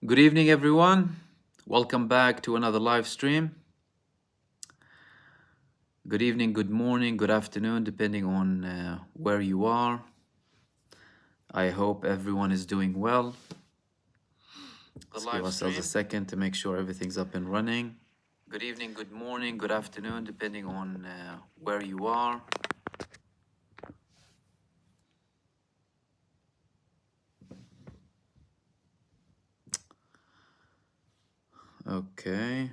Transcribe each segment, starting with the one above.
Good evening, everyone. Welcome back to another live stream. Good evening, good morning, good afternoon, depending on where you are. I hope everyone is doing well. Let's give ourselves a second to make sure everything's up and running. Good evening, good morning, good afternoon, depending on where you are. Okay.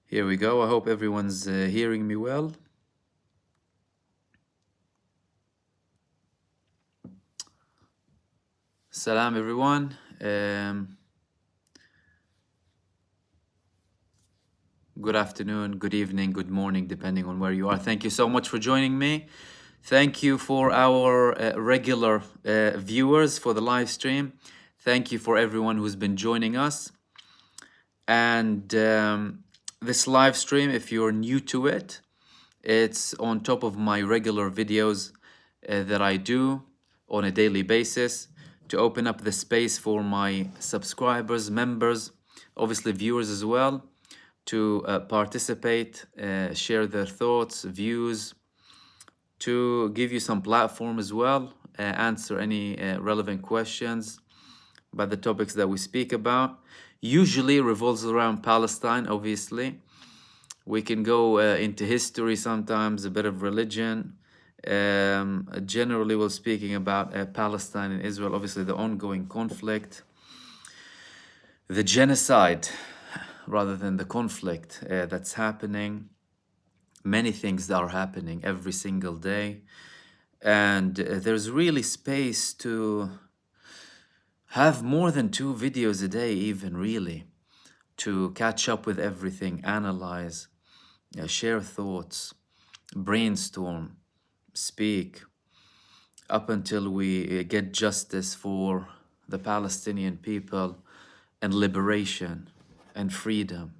Here we go. I hope everyone's hearing me well. Salam, everyone. Good afternoon, good evening, good morning, depending on where you are. Thank you so much for joining me. Thank you for our regular viewers for the live stream. Thank you for everyone who's been joining us. And this live stream, if you're new to it, it's on top of my regular videos that I do on a daily basis to open up the space for my subscribers, members, obviously viewers as well, to participate, share their thoughts, views, to give you some platform as well, answer any relevant questions about the topics that we speak about. Usually revolves around Palestine, obviously. We can go into history sometimes, a bit of religion. Generally, we're speaking about Palestine and Israel, obviously the ongoing conflict, the genocide, rather than the conflict that's happening. Many things that are happening every single day. And there's really space to have more than 2 videos a day, even really, to catch up with everything, analyze, share thoughts, brainstorm, speak, up until we get justice for the Palestinian people and liberation and freedom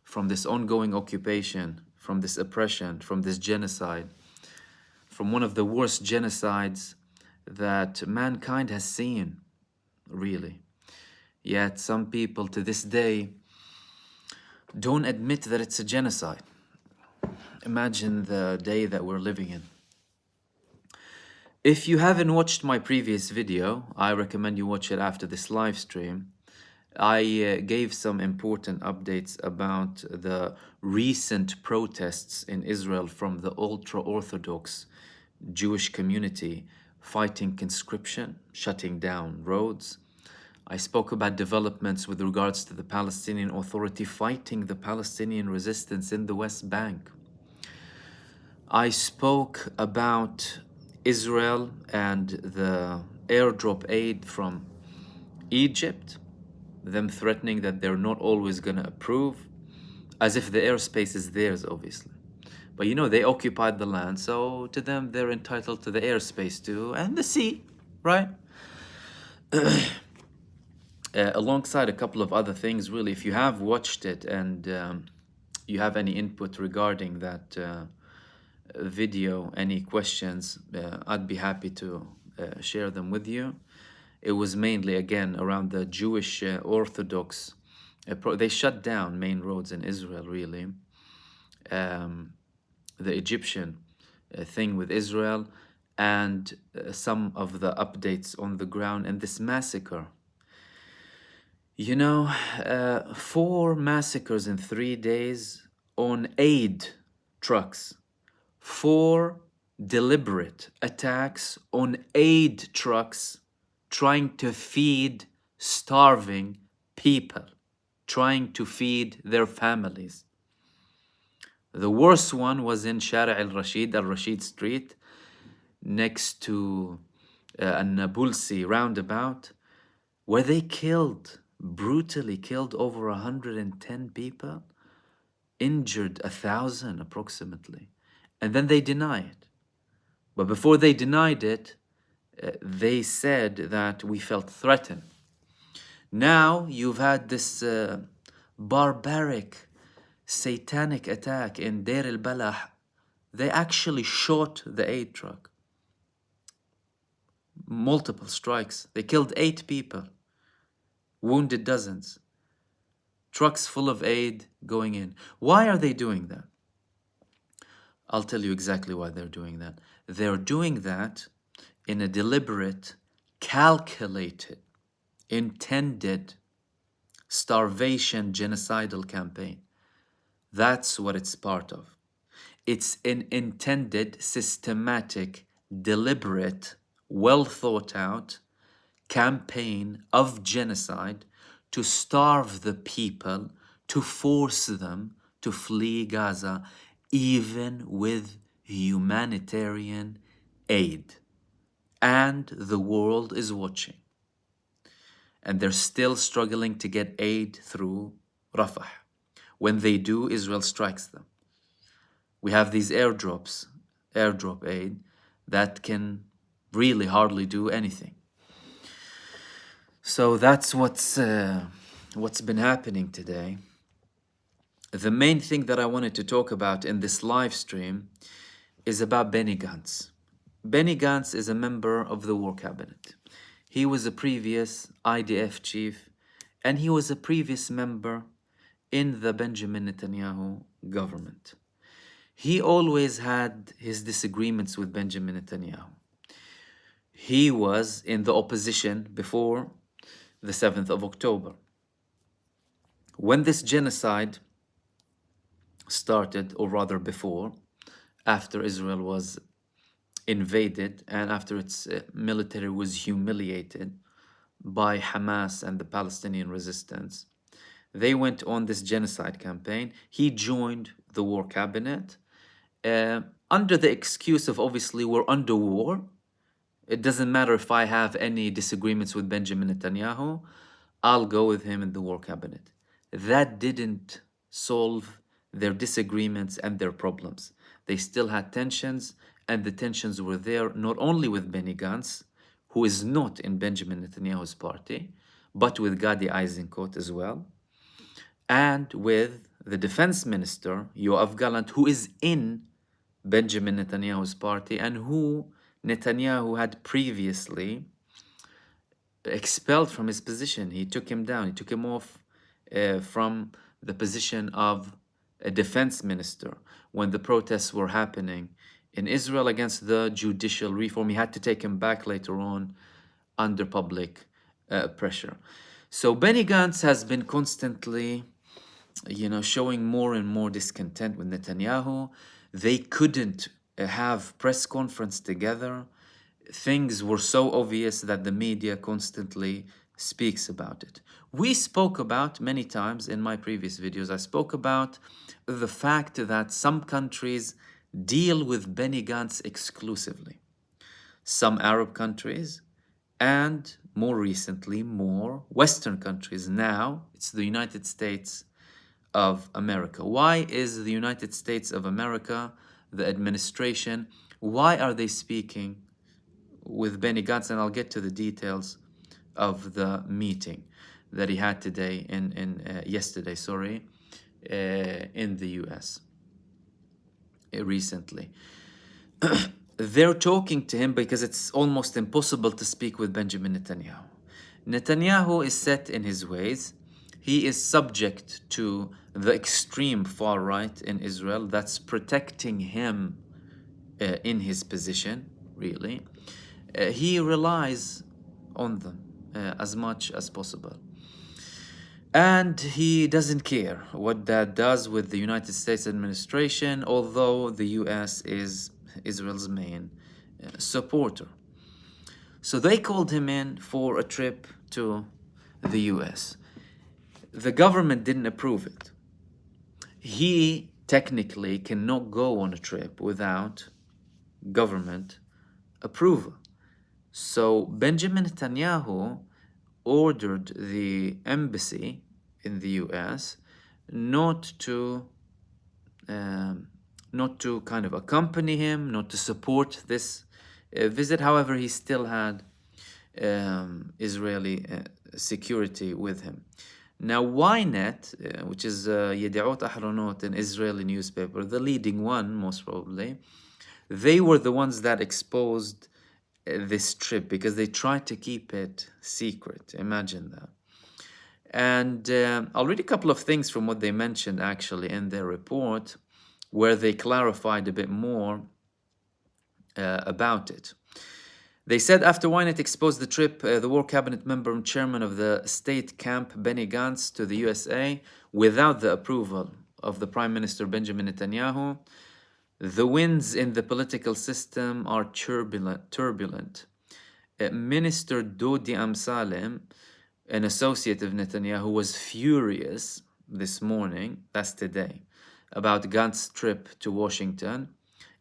from this ongoing occupation, from this oppression, from this genocide, from one of the worst genocides that mankind has seen, really. Yet some people to this day don't admit that it's a genocide. Imagine the day that we're living in. If you haven't watched my previous video, I recommend you watch it after this live stream. I gave some important updates about the recent protests in Israel from the ultra-Orthodox Jewish community fighting conscription, shutting down roads. I spoke about developments with regards to the Palestinian Authority fighting the Palestinian resistance in the West Bank. I spoke about Israel and the airdrop aid from Egypt, them threatening that they're not always going to approve, as if the airspace is theirs, obviously. But you know, they occupied the land, so to them, they're entitled to the airspace too, and the sea, right? Alongside a couple of other things, really, if you have watched it and you have any input regarding that video, any questions, I'd be happy to share them with you. It was mainly, again, around the Jewish Orthodox. They shut down main roads in Israel, really. The Egyptian thing with Israel and some of the updates on the ground and this massacre. You know, 4 massacres in 3 days on aid trucks. 4 deliberate attacks on aid trucks trying to feed starving people, trying to feed their families. The worst one was in Shara al-Rashid Street, next to An-Nabulsi roundabout, where they brutally killed over 110 people, injured 1,000 approximately, and then they deny it. But before they denied it, they said that we felt threatened. Now you've had this barbaric, satanic attack in Deir al-Balah. They actually shot the aid truck. Multiple strikes. They killed 8 people, wounded dozens. Trucks full of aid going in. Why are they doing that? I'll tell you exactly why they're doing that. They're doing that in a deliberate, calculated, intended starvation genocidal campaign. That's what it's part of. It's an intended, systematic, deliberate, well thought out campaign of genocide to starve the people, to force them to flee Gaza, even with humanitarian aid. And the world is watching. And they're still struggling to get aid through Rafah. When they do, Israel strikes them. We have these airdrop aid, that can really hardly do anything. So that's what's been happening today. The main thing that I wanted to talk about in this live stream is about Benny Gants. Benny Gants is a member of the War Cabinet. He was a previous IDF chief, and he was a previous member in the Benjamin Netanyahu government. He always had his disagreements with Benjamin Netanyahu. He was in the opposition before the 7th of October. When this genocide started, or rather before, after Israel was invaded and after its military was humiliated by Hamas and the Palestinian resistance, they went on this genocide campaign. He joined the war cabinet under the excuse of, obviously, we're under war. It doesn't matter if I have any disagreements with Benjamin Netanyahu, I'll go with him in the war cabinet. That didn't solve their disagreements and their problems. They still had tensions, and the tensions were there not only with Benny Gantz, who is not in Benjamin Netanyahu's party, but with Gadi Eisenkot as well, and with the defense minister, Yoav Gallant, who is in Benjamin Netanyahu's party and who Netanyahu had previously expelled from his position. He took him down. He took him off from the position of a defense minister when the protests were happening in Israel against the judicial reform. He had to take him back later on under public pressure. So Benny Gantz has been constantly, showing more and more discontent with Netanyahu. They couldn't have press conference together. Things were so obvious that the media constantly speaks about it. We spoke about many times in my previous videos, I spoke about the fact that some countries deal with Benny Gantz exclusively. Some Arab countries, and more recently, more Western countries. Now, it's the United States of America. Why is the United States of America, the administration, why are they speaking with Benny Gantz? And I'll get to the details of the meeting that he had today yesterday, in the US recently. They're talking to him because it's almost impossible to speak with Benjamin Netanyahu. Netanyahu is set in his ways. He is subject to the extreme far right in Israel that's protecting him in his position, really. He relies on them as much as possible. And he doesn't care what that does with the United States administration, although the US is Israel's main supporter. So they called him in for a trip to the US. The government didn't approve it. He technically cannot go on a trip without government approval. So Benjamin Netanyahu ordered the embassy in the US not to kind of accompany him, not to support this visit. However, he still had Israeli security with him. Now, Ynet, which is Yediot Ahronot, an Israeli newspaper, the leading one, most probably, they were the ones that exposed this trip because they tried to keep it secret. Imagine that. And I'll read a couple of things from what they mentioned actually in their report, where they clarified a bit more about it. They said after Ynet exposed the trip, the war cabinet member and chairman of the state camp, Benny Gants, to the USA without the approval of the Prime Minister Benjamin Netanyahu, the winds in the political system are turbulent. Minister Dodi Amsalem, an associate of Netanyahu, was furious this morning, that's today, about Gant's trip to Washington.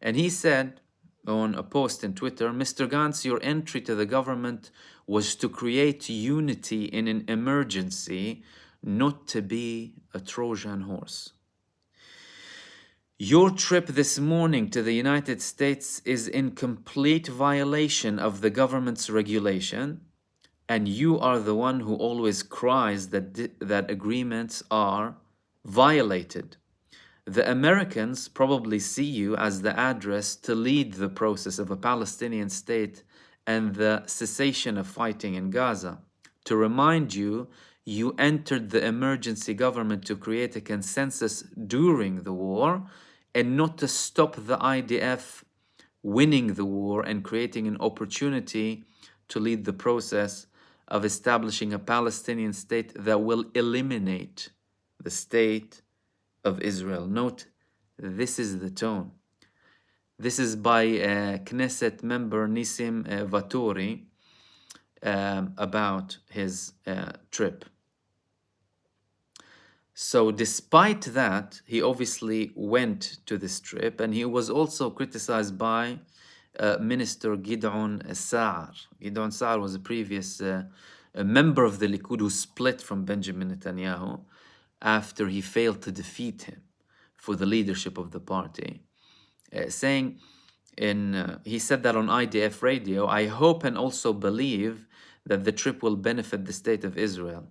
And he said on a post in Twitter, Mr. Gantz, your entry to the government was to create unity in an emergency, not to be a Trojan horse. Your trip this morning to the United States is in complete violation of the government's regulation, and you are the one who always cries that agreements are violated. The Americans probably see you as the address to lead the process of a Palestinian state and the cessation of fighting in Gaza. To remind you, you entered the emergency government to create a consensus during the war and not to stop the IDF winning the war and creating an opportunity to lead the process of establishing a Palestinian state that will eliminate the state of Israel. Note, this is the tone. This is by Knesset member Nissim Vatori about his trip. So despite that, he obviously went to this trip, and he was also criticized by Minister Gideon Sa'ar. Gideon Sa'ar was a previous a member of the Likud who split from Benjamin Netanyahu after he failed to defeat him for the leadership of the party, saying he said that on IDF radio, I hope and also believe that the trip will benefit the state of Israel.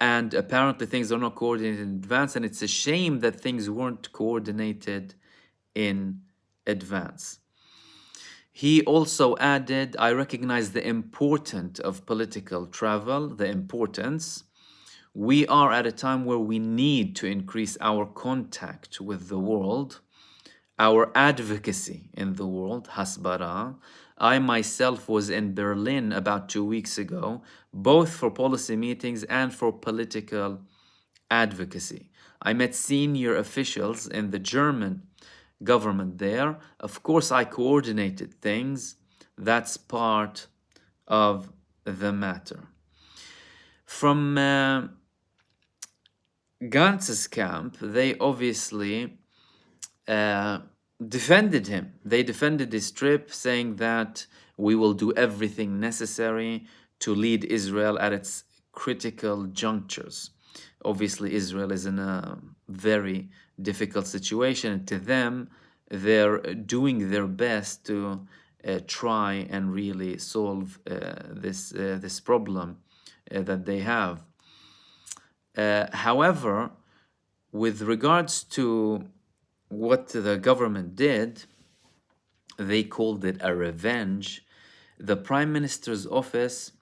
And apparently things are not coordinated in advance, and it's a shame that things weren't coordinated in advance. He also added, I recognize the importance of political travel, the importance. We are at a time where we need to increase our contact with the world, our advocacy in the world, hasbara. I myself was in Berlin about 2 weeks ago, both for policy meetings and for political advocacy. I met senior officials in the German government there. Of course, I coordinated things. That's part of the matter. From Gantz's camp, they obviously defended him. They defended his trip, saying that we will do everything necessary to lead Israel at its critical junctures. Obviously, Israel is in a very difficult situation. To them, they're doing their best to try and really solve this problem that they have. However, with regards to what the government did, they called it a revenge. The Prime Minister's office,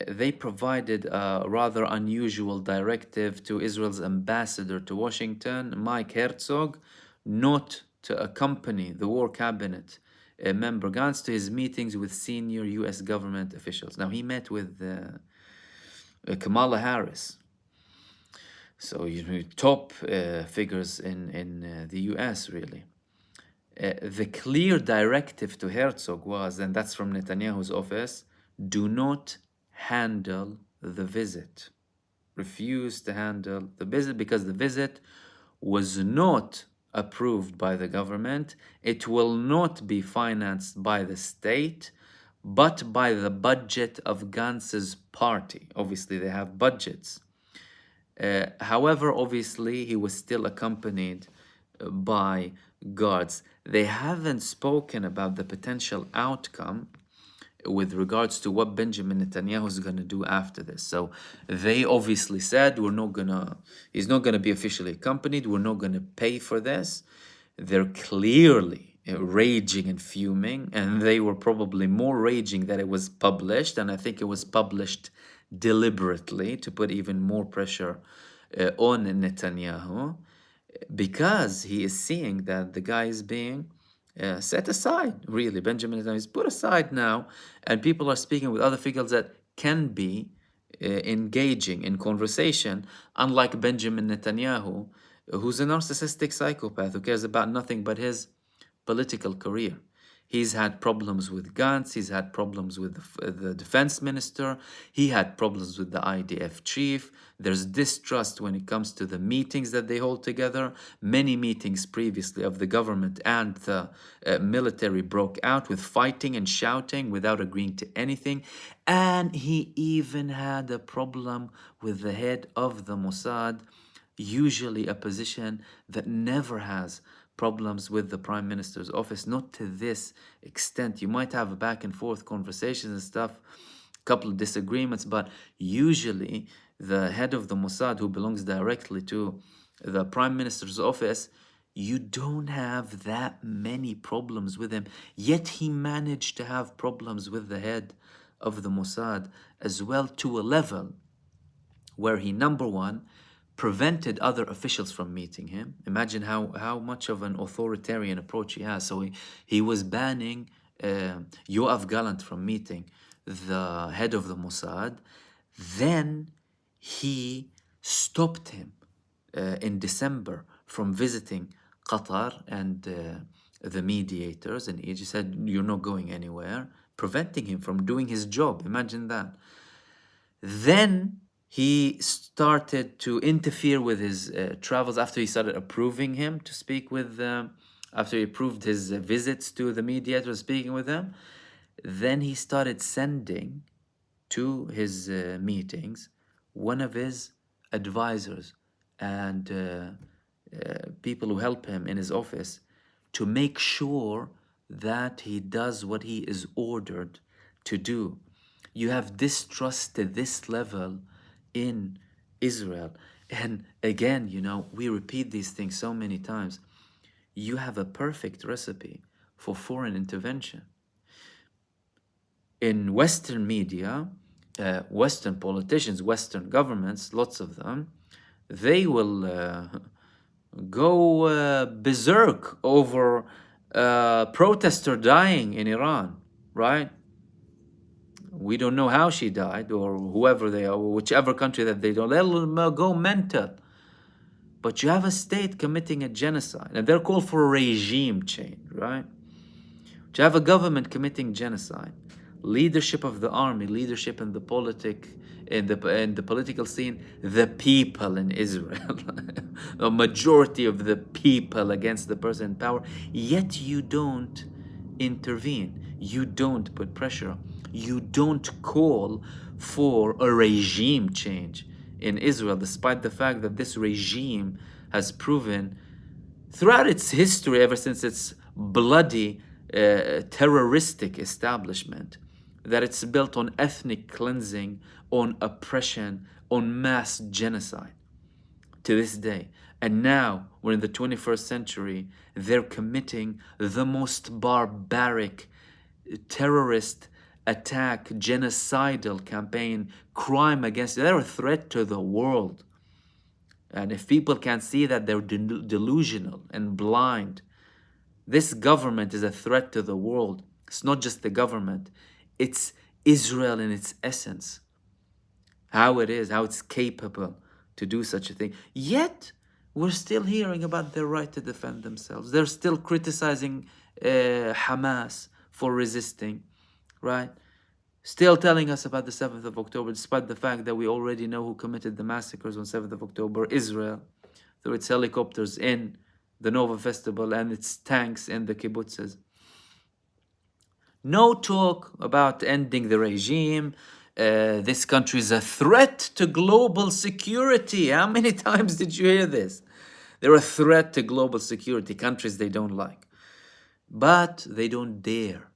they provided a rather unusual directive to Israel's ambassador to Washington, Mike Herzog, not to accompany the war cabinet member Gans to his meetings with senior US government officials. Now, he met with Kamala Harris. So, top figures in the US, really. The clear directive to Herzog was, and that's from Netanyahu's office, do not handle the visit. Refuse to handle the visit because the visit was not approved by the government. It will not be financed by the state, but by the budget of Gantz's party. Obviously, they have budgets. However, obviously, he was still accompanied by guards. They haven't spoken about the potential outcome with regards to what Benjamin Netanyahu is going to do after this. So they obviously said, he's not going to be officially accompanied. We're not going to pay for this. They're clearly raging and fuming, and they were probably more raging that it was published. And I think it was published deliberately to put even more pressure on Netanyahu, because he is seeing that the guy is being set aside. Really, Benjamin Netanyahu is put aside now, and people are speaking with other figures that can be engaging in conversation, unlike Benjamin Netanyahu, who's a narcissistic psychopath who cares about nothing but his political career. He's had problems with Gants, he's had problems with the defense minister, he had problems with the IDF chief. There's distrust when it comes to the meetings that they hold together. Many meetings previously of the government and the military broke out with fighting and shouting without agreeing to anything. And he even had a problem with the head of the Mossad, usually a position that never has problems with the prime minister's office, not to this extent. You might have a back and forth conversations and stuff, a couple of disagreements, but usually the head of the Mossad, who belongs directly to the prime minister's office, you don't have that many problems with him. Yet he managed to have problems with the head of the Mossad as well, to a level where he, number one, prevented other officials from meeting him. Imagine how much of an authoritarian approach he has. So he was banning Yoav Gallant from meeting the head of the Mossad. Then he stopped him in December from visiting Qatar and the mediators, and he just said, "You're not going anywhere," preventing him from doing his job. Imagine that. Then he started to interfere with his travels after he started approving him to speak with after he approved his visits to the mediators, speaking with them. Then he started sending to his meetings one of his advisors and people who help him in his office to make sure that he does what he is ordered to do. You have distrust to this level in Israel. And again, we repeat these things so many times. You have a perfect recipe for foreign intervention. In Western media, Western politicians, Western governments, lots of them, they will go berserk over a protester dying in Iran, right? We don't know how she died, or whoever they are, or whichever country that they don't. They'll go mental. But you have a state committing a genocide, and they're called for a regime change, right? But you have a government committing genocide, leadership of the army, leadership in the in the political scene, the people in Israel, a majority of the people against the person in power. Yet you don't intervene, you don't put pressure, you don't call for a regime change in Israel, despite the fact that this regime has proven throughout its history, ever since its bloody terroristic establishment, that it's built on ethnic cleansing, on oppression, on mass genocide to this day. And now we're in the 21st century, they're committing the most barbaric terrorist attack, genocidal campaign, crime against, they're a threat to the world. And if people can't see that, they're delusional and blind. This government is a threat to the world. It's not just the government, it's Israel in its essence. How it is, how it's capable to do such a thing. Yet, we're still hearing about their right to defend themselves. They're still criticizing Hamas for resisting, right? Still telling us about the 7th of October, despite the fact that we already know who committed the massacres on 7th of October, Israel, through its helicopters in the Nova Festival and its tanks in the kibbutzes. No talk about ending the regime. This country is a threat to global security. How many times did you hear this? They're a threat to global security, countries they don't like. But they don't dare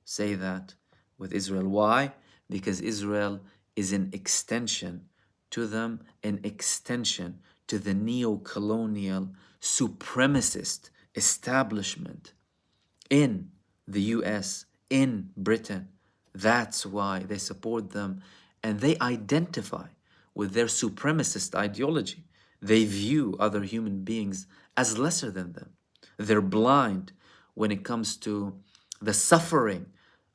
say that with Israel. Why? Because Israel is an extension to them, an extension to the neo-colonial supremacist establishment in the US, in Britain. That's why they support them, and they identify with their supremacist ideology. They view other human beings as lesser than them. They're blind when it comes to the suffering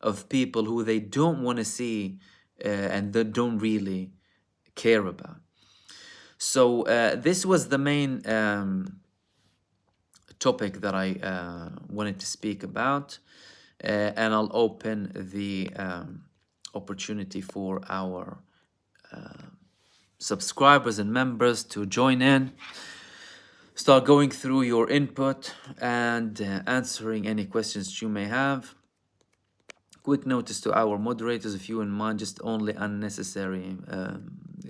of people who they don't want to see and they don't really care about. So this was the main topic that I wanted to speak about, and I'll open the opportunity for our subscribers and members to join in, start going through your input and answering any questions you may have. Quick notice to our moderators, if you wouldn't mind, just only unnecessary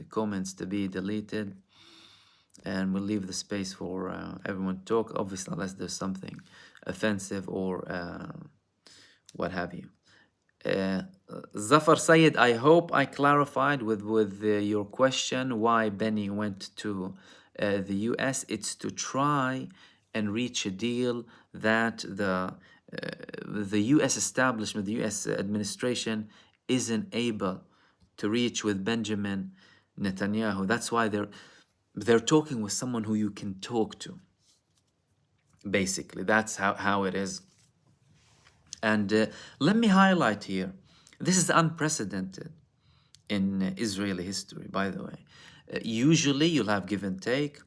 comments to be deleted, and we'll leave the space for everyone to talk, obviously unless there's something offensive or what have you. Zafar Sayed, I hope I clarified with your question why Benny went to the US. It's to try and reach a deal that the US establishment, the US administration isn't able to reach with Benjamin Netanyahu. That's why they're talking with someone who you can talk to. Basically, that's how it is. And let me highlight here, this is unprecedented in Israeli history, by the way. Usually you'll have give and take.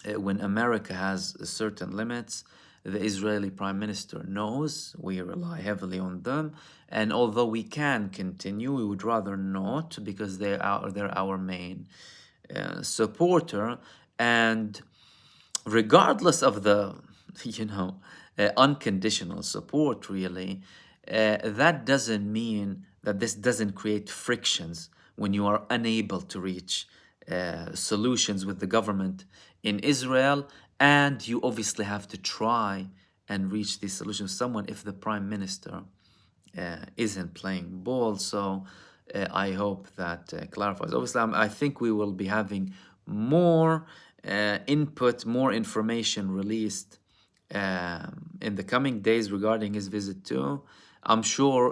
When America has certain limits, the Israeli Prime Minister knows we rely heavily on them. And although we can continue, we would rather not, because they're our main supporter. And regardless of the, unconditional support, really, that doesn't mean that this doesn't create frictions when you are unable to reach solutions with the government in Israel, and you obviously have to try and reach these solutions with someone if the prime minister isn't playing ball. So I hope that clarifies. Obviously, I think we will be having more input, more information released in the coming days regarding his visit too. I'm sure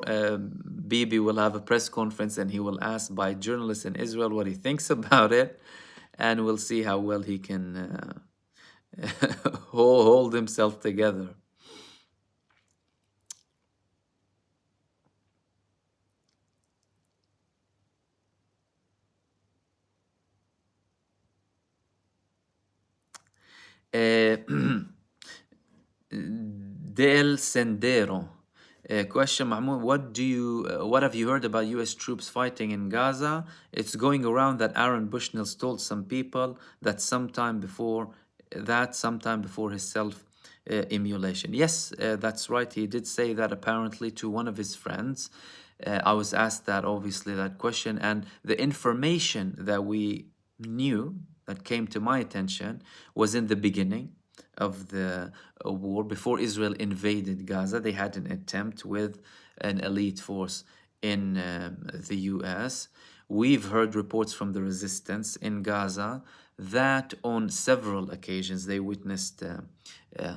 Bibi will have a press conference and he will ask by journalists in Israel what he thinks about it, and we'll see how well he can hold himself together. Del Sendero. Question, Mahmoud, what have you heard about U.S. troops fighting in Gaza? It's going around that Aaron Bushnell told some people that sometime before his self-immolation. Yes, that's right. He did say that apparently to one of his friends. I was asked that question, and the information that we knew that came to my attention was in the beginning of the war. Before Israel invaded Gaza, they had an attempt with an elite force in the US. We've heard reports from the resistance in Gaza that on several occasions they witnessed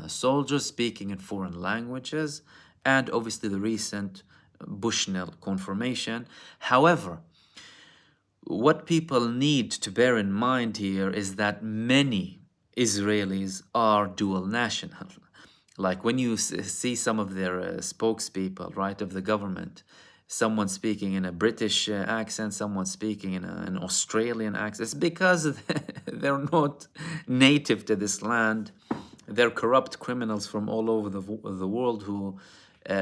soldiers speaking in foreign languages, and obviously the recent Bushnell confirmation. However, what people need to bear in mind here is that many Israelis are dual national. Like when you see some of their spokespeople, right, of the government, someone speaking in a British accent, someone speaking in an Australian accent, it's because they're not native to this land. They're corrupt criminals from all over the world who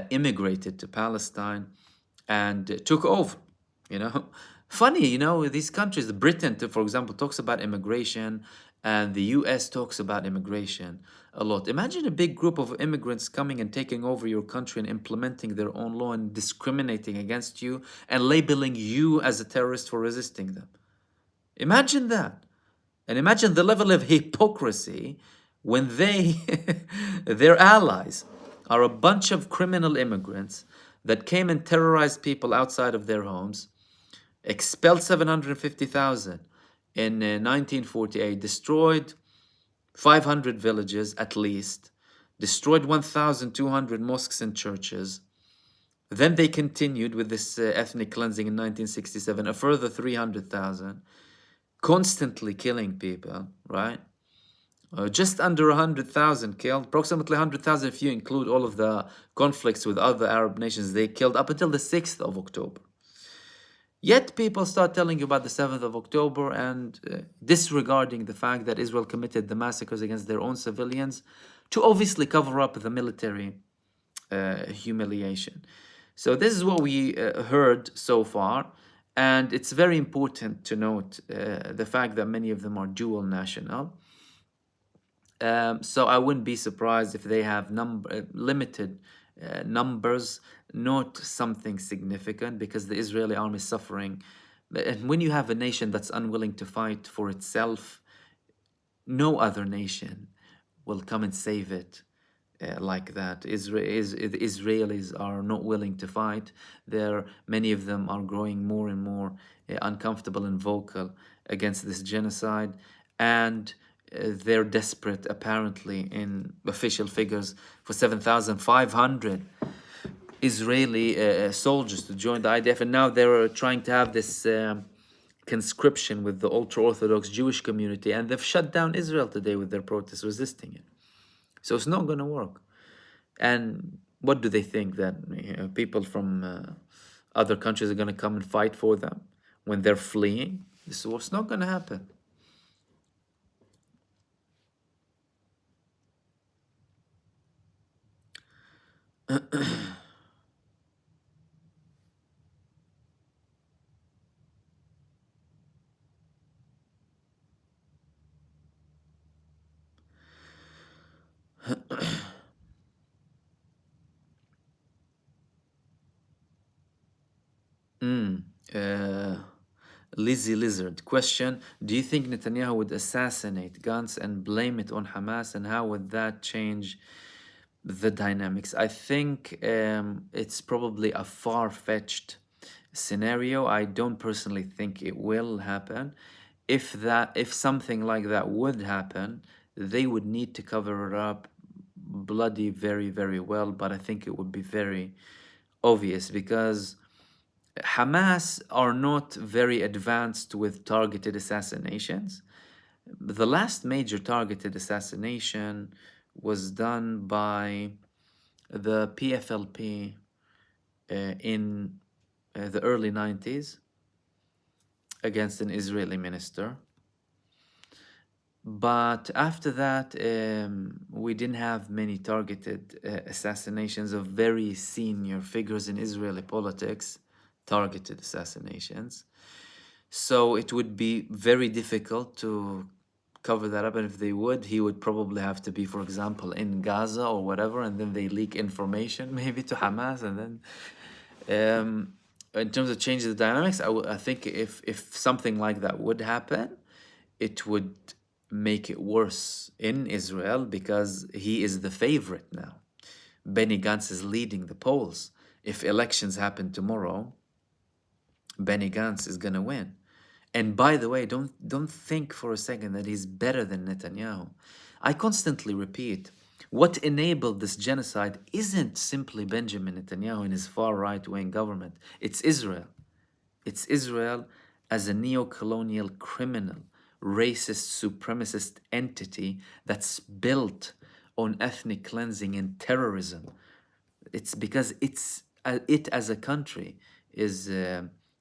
immigrated to Palestine and took over, Funny, these countries, Britain, for example, talks about immigration, and the US talks about immigration a lot. Imagine a big group of immigrants coming and taking over your country and implementing their own law and discriminating against you and labeling you as a terrorist for resisting them. Imagine that. And imagine the level of hypocrisy when their allies are a bunch of criminal immigrants that came and terrorized people outside of their homes, expelled 750,000 in 1948, destroyed 500 villages at least, destroyed 1,200 mosques and churches. Then they continued with this ethnic cleansing in 1967, a further 300,000, constantly killing people, right? Just under 100,000 killed, approximately 100,000 if you include all of the conflicts with other Arab nations they killed up until the 6th of October. Yet people start telling you about the 7th of October and disregarding the fact that Israel committed the massacres against their own civilians to obviously cover up the military humiliation. So this is what we heard so far, and it's very important to note the fact that many of them are dual national. So I wouldn't be surprised if they have limited numbers, not something significant, because the Israeli army is suffering. And when you have a nation that's unwilling to fight for itself, no other nation will come and save it like that. The Israelis are not willing to fight. Many of them are growing more and more uncomfortable and vocal against this genocide, and they're desperate, apparently, in official figures, for 7,500 Israeli soldiers to join the IDF, and now they're trying to have this conscription with the ultra-Orthodox Jewish community, and they've shut down Israel today with their protests resisting it. So it's not going to work. And what do they think, that people from other countries are going to come and fight for them when they're fleeing? This war's not going to happen. Lizzie Lizard question: do you think Netanyahu would assassinate Gans and blame it on Hamas, and how would that change the dynamics? I think it's probably a far-fetched scenario. I don't personally think it will happen. If something like that would happen, they would need to cover it up bloody very, very well, but I think it would be very obvious, because Hamas are not very advanced with targeted assassinations. The last major targeted assassination was done by the PFLP in the early 90s against an Israeli minister. But after that, we didn't have many targeted assassinations of very senior figures in Israeli politics, targeted assassinations. So it would be very difficult to cover that up. And if they would, he would probably have to be, for example, in Gaza or whatever, and then they leak information maybe to Hamas. And then in terms of changing the dynamics, I think if something like that would happen, it would make it worse in Israel, because he is the favorite now. Benny Gantz is leading the polls. If elections happen tomorrow, Benny Gantz is going to win. And by the way, don't think for a second that he's better than Netanyahu. I constantly repeat, what enabled this genocide isn't simply Benjamin Netanyahu and his far right-wing government. It's Israel. It's Israel as a neo-colonial criminal, racist, supremacist entity that's built on ethnic cleansing and terrorism. It's because it as a country is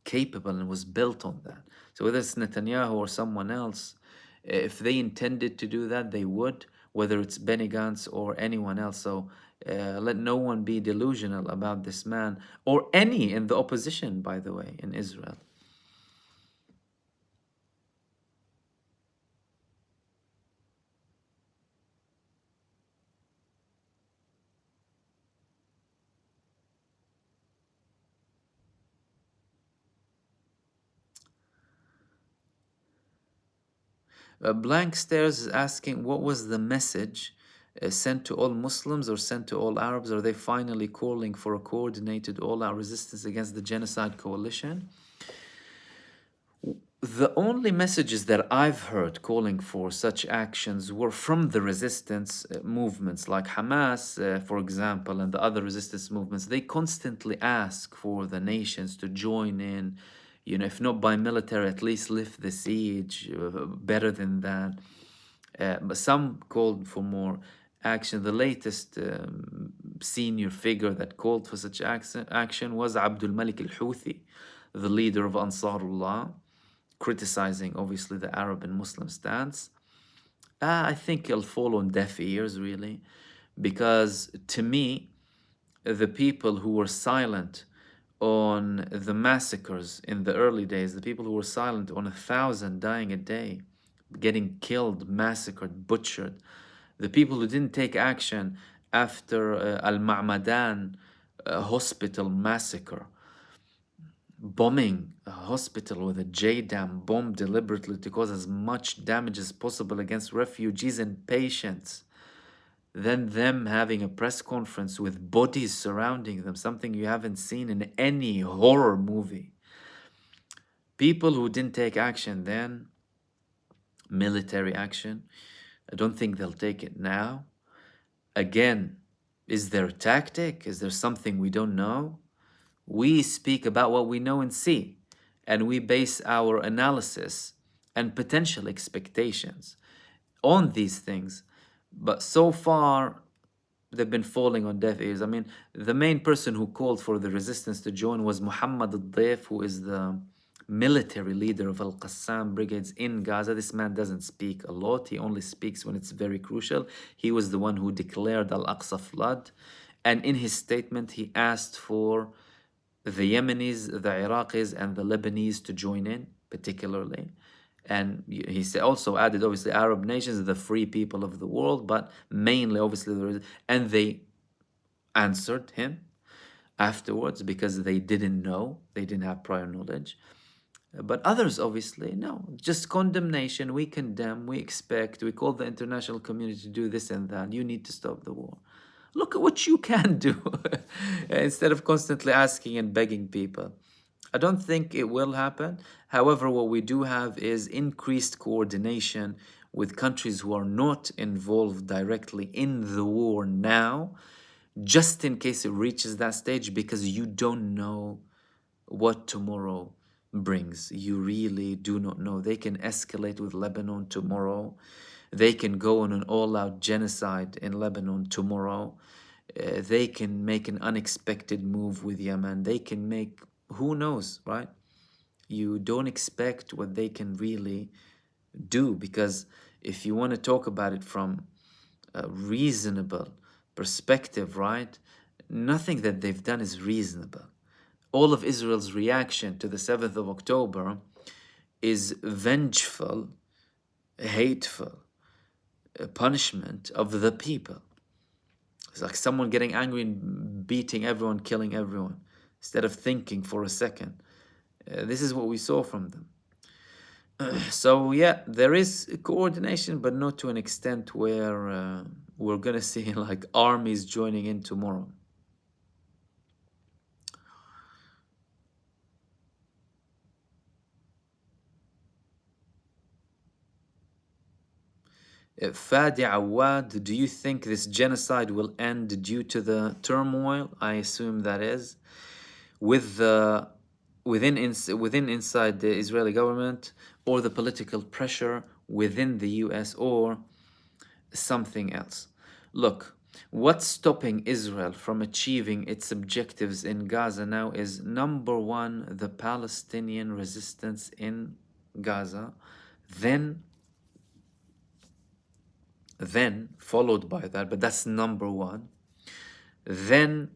capable and was built on that. So whether it's Netanyahu or someone else, if they intended to do that, they would, whether it's Benny Gantz or anyone else. So let no one be delusional about this man, or any in the opposition, by the way, in Israel. Blank Stares is asking, what was the message sent to all Muslims or sent to all Arabs? Are they finally calling for a coordinated all-out resistance against the genocide coalition? The only messages that I've heard calling for such actions were from the resistance movements like Hamas, for example, and the other resistance movements. They constantly ask for the nations to join in, if not by military, at least lift the siege, better than that. But some called for more action. The latest senior figure that called for such action was Abdul Malik al-Houthi, the leader of Ansarullah, criticizing obviously the Arab and Muslim stance. I think it'll fall on deaf ears, really, because to me, the people who were silent on the massacres in the early days, the people who were silent on 1,000 dying a day, getting killed, massacred, butchered, the people who didn't take action after Al Ma'madan hospital massacre, bombing a hospital with a JDAM bomb deliberately to cause as much damage as possible against refugees and patients, then them having a press conference with bodies surrounding them, something you haven't seen in any horror movie. People who didn't take action then, military action, I don't think they'll take it now. Again, is there a tactic? Is there something we don't know? We speak about what we know and see, and we base our analysis and potential expectations on these things. But so far, they've been falling on deaf ears. I mean, the main person who called for the resistance to join was Muhammad al-Dayf, who is the military leader of Al-Qassam brigades in Gaza. This man doesn't speak a lot. He only speaks when it's very crucial. He was the one who declared Al-Aqsa flood. And in his statement, he asked for the Yemenis, the Iraqis, and the Lebanese to join in, particularly. And he also added, obviously, Arab nations, the free people of the world, but mainly, obviously, and they answered him afterwards because they didn't know, they didn't have prior knowledge. But others, obviously, no, just condemnation. We condemn, we expect, we call the international community to do this and that. You need to stop the war. Look at what you can do instead of constantly asking and begging people. I don't think it will happen. However, what we do have is increased coordination with countries who are not involved directly in the war now, just in case it reaches that stage, because you don't know what tomorrow brings. You really do not know. They can escalate with Lebanon tomorrow. They can go on an all-out genocide in Lebanon tomorrow. They can make an unexpected move with Yemen. They can make, who knows, right? You don't expect what they can really do, because if you want to talk about it from a reasonable perspective, right? Nothing that they've done is reasonable. All of Israel's reaction to the 7th of October is vengeful, hateful punishment of the people. It's like someone getting angry and beating everyone, killing everyone, instead of thinking for a second. This is what we saw from them. So yeah, there is coordination, but not to an extent where we're gonna see like armies joining in tomorrow. Fadi Awad, do you think this genocide will end due to the turmoil? I assume that is. With the within inside the Israeli government, or the political pressure within the US, or something else. Look, what's stopping Israel from achieving its objectives in Gaza now is, number one, the Palestinian resistance in Gaza, then followed by that, but that's number one, then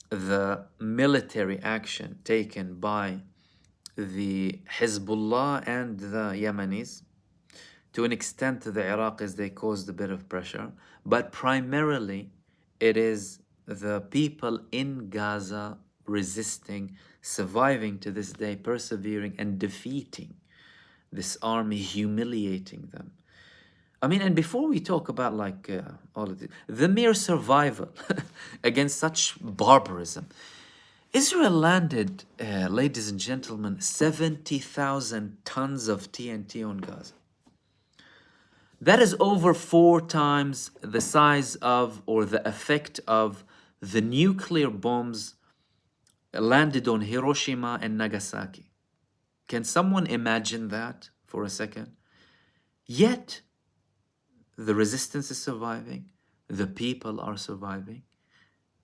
the military action taken by the Hezbollah and the Yemenis. To an extent, the Iraqis, they caused a bit of pressure, but primarily it is the people in Gaza resisting, surviving to this day, persevering and defeating this army, humiliating them. I mean, and before we talk about like all of the mere survival against such barbarism, Israel landed, ladies and gentlemen, 70,000 tons of TNT on Gaza. That is over 4 times the size of or the effect of the nuclear bombs landed on Hiroshima and Nagasaki. Can someone imagine that for a second? Yet, the resistance is surviving, the people are surviving,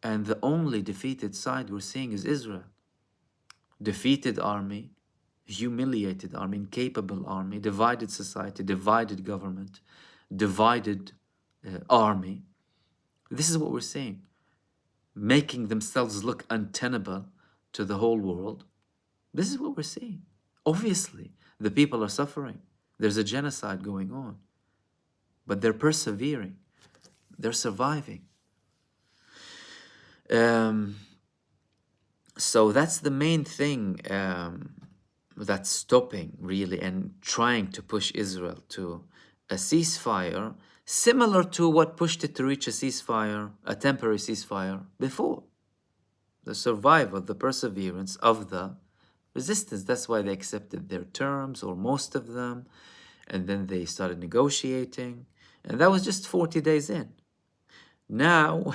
and the only defeated side we're seeing is Israel. Defeated army, humiliated army, incapable army, divided society, divided government, divided army. This is what we're seeing, making themselves look untenable to the whole world. This is what we're seeing. Obviously, the people are suffering. There's a genocide going on, but they're persevering. They're surviving. So that's the main thing that's stopping really and trying to push Israel to a ceasefire, similar to what pushed it to reach a ceasefire, a temporary ceasefire before. The survival, the perseverance of the resistance. That's why they accepted their terms, or most of them, and then they started negotiating, and that was just 40 days in. Now,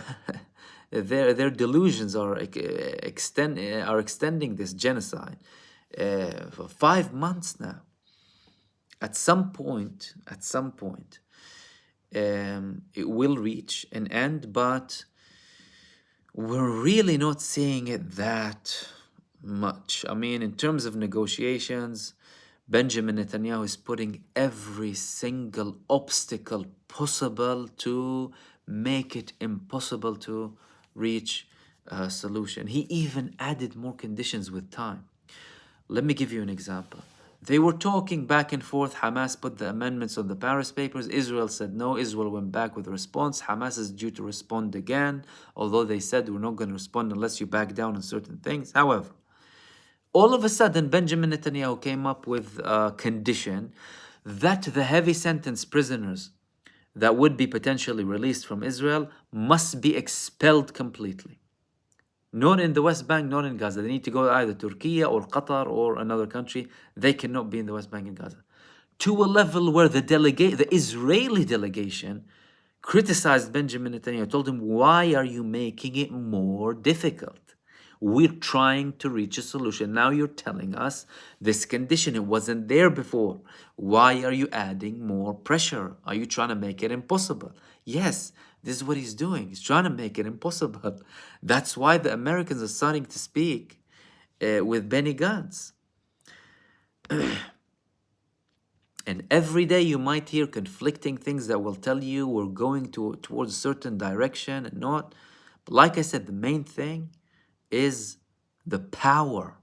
their delusions are extending this genocide for 5 months now. At some point, it will reach an end, but we're really not seeing it that much. I mean, in terms of negotiations, Benjamin Netanyahu is putting every single obstacle possible to make it impossible to reach a solution. He even added more conditions with time. Let me give you an example. They were talking back and forth. Hamas put the amendments on the Paris Papers. Israel said no. Israel went back with a response. Hamas is due to respond again, although they said we're not going to respond unless you back down on certain things. However, all of a sudden, Benjamin Netanyahu came up with a condition that the heavy sentence prisoners that would be potentially released from Israel must be expelled completely. Not in the West Bank, not in Gaza. They need to go either Turkey or Qatar or another country. They cannot be in the West Bank and Gaza. To a level where the Israeli delegation criticized Benjamin Netanyahu, told him, why are you making it more difficult? We're trying to reach a solution. Now you're telling us this condition, it wasn't there before. Why are you adding more pressure? Are you trying to make it impossible? Yes, this is what he's doing. He's trying to make it impossible. That's why the Americans are starting to speak with Benny Gans. And every day you might hear conflicting things that will tell you we're going towards a certain direction and not. But like I said, the main thing is the power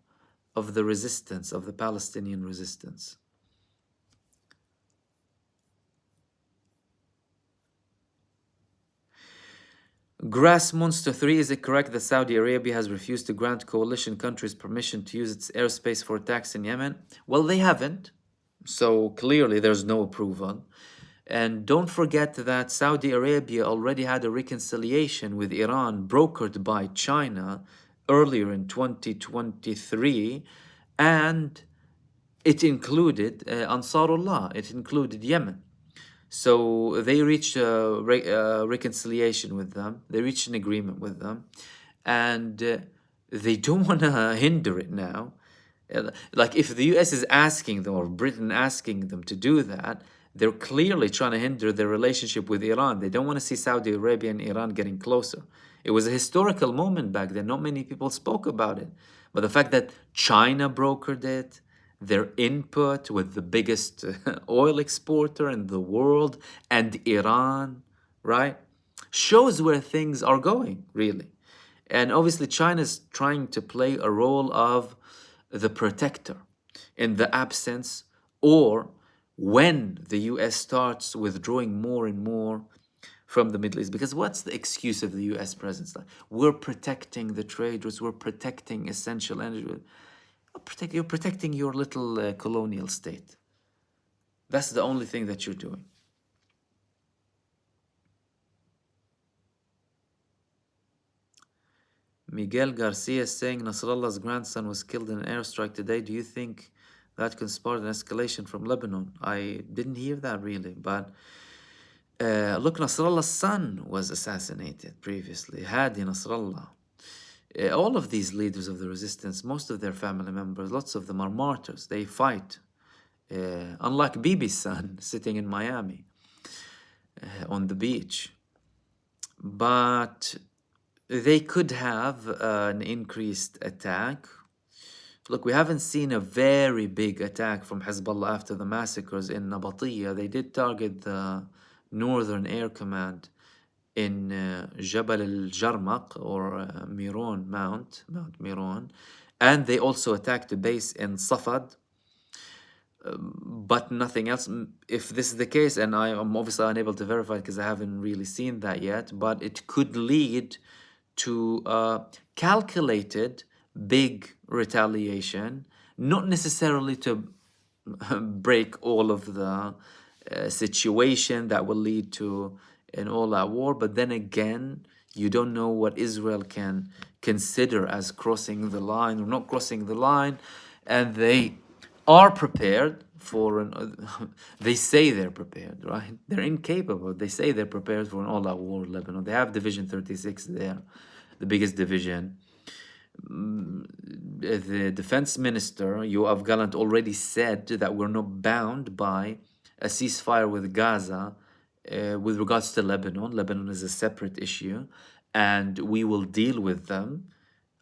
of the resistance, of the Palestinian resistance. Grass Monster 3, is it correct that Saudi Arabia has refused to grant coalition countries permission to use its airspace for attacks in Yemen? Well, they haven't. So clearly there's no approval. And don't forget that Saudi Arabia already had a reconciliation with Iran brokered by China earlier in 2023, and it included Ansarullah, it included Yemen. So they reached a reconciliation with them, they reached an agreement with them, and they don't want to hinder it now. Like if the US is asking them, or Britain asking them to do that, they're clearly trying to hinder their relationship with Iran. They don't want to see Saudi Arabia and Iran getting closer. It was a historical moment back then. Not many people spoke about it. But the fact that China brokered it, their input with the biggest oil exporter in the world, and Iran, right, shows where things are going, really. And obviously China's trying to play a role of the protector in the absence, or when the US starts withdrawing more and more from the Middle East. Because what's the excuse of the US presence? We're protecting the trade routes, we're protecting essential energy. You're protecting your little colonial state. That's the only thing that you're doing. Miguel Garcia is saying Nasrallah's grandson was killed in an airstrike today. Do you think that can spark an escalation from Lebanon? I didn't hear that really, but look, Nasrallah's son was assassinated previously, Hadi Nasrallah. All of these leaders of the resistance, most of their family members, lots of them are martyrs. They fight. Unlike Bibi's son sitting in Miami on the beach. But they could have an increased attack. Look, we haven't seen a very big attack from Hezbollah after the massacres in Nabatiyah. They did target the Northern Air Command in Jabal al-Jarmaq or Mount Miron. And they also attacked a base in Safad, but nothing else. If this is the case, and I am obviously unable to verify because I haven't really seen that yet, but it could lead to calculated big retaliation, not necessarily to break all of the situation that will lead to an all-out war, but then again, you don't know what Israel can consider as crossing the line or not crossing the line, and they are prepared for they say they're prepared, right? They're incapable. They say they're prepared for an all-out war in Lebanon. They have Division 36 there, the biggest division. The defense minister, Yoav Gallant, already said that we're not bound by a ceasefire with Gaza with regards to Lebanon. Lebanon is a separate issue, and we will deal with them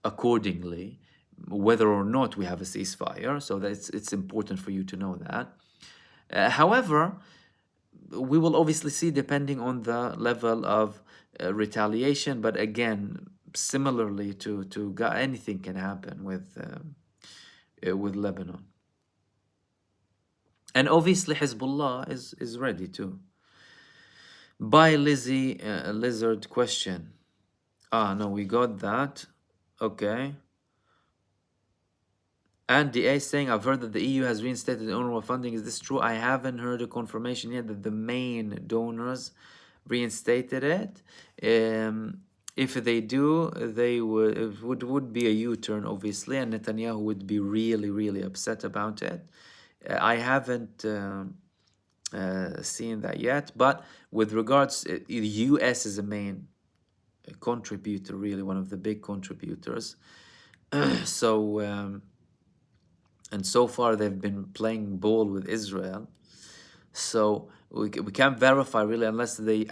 accordingly, whether or not we have a ceasefire. So it's important for you to know that. However, we will obviously see depending on the level of retaliation. But again, similarly to anything can happen with Lebanon. And obviously Hezbollah is ready too. By Lizzie Lizard question. No, we got that. Okay. And DA saying, I've heard that the EU has reinstated UNRWA funding. Is this true? I haven't heard a confirmation yet that the main donors reinstated it. If they do, they would be a U-turn, obviously, and Netanyahu would be really, really upset about it. I haven't seen that yet, but with regards, the US is a main contributor, really one of the big contributors. So. And so far, they've been playing ball with Israel. So we can't verify really unless we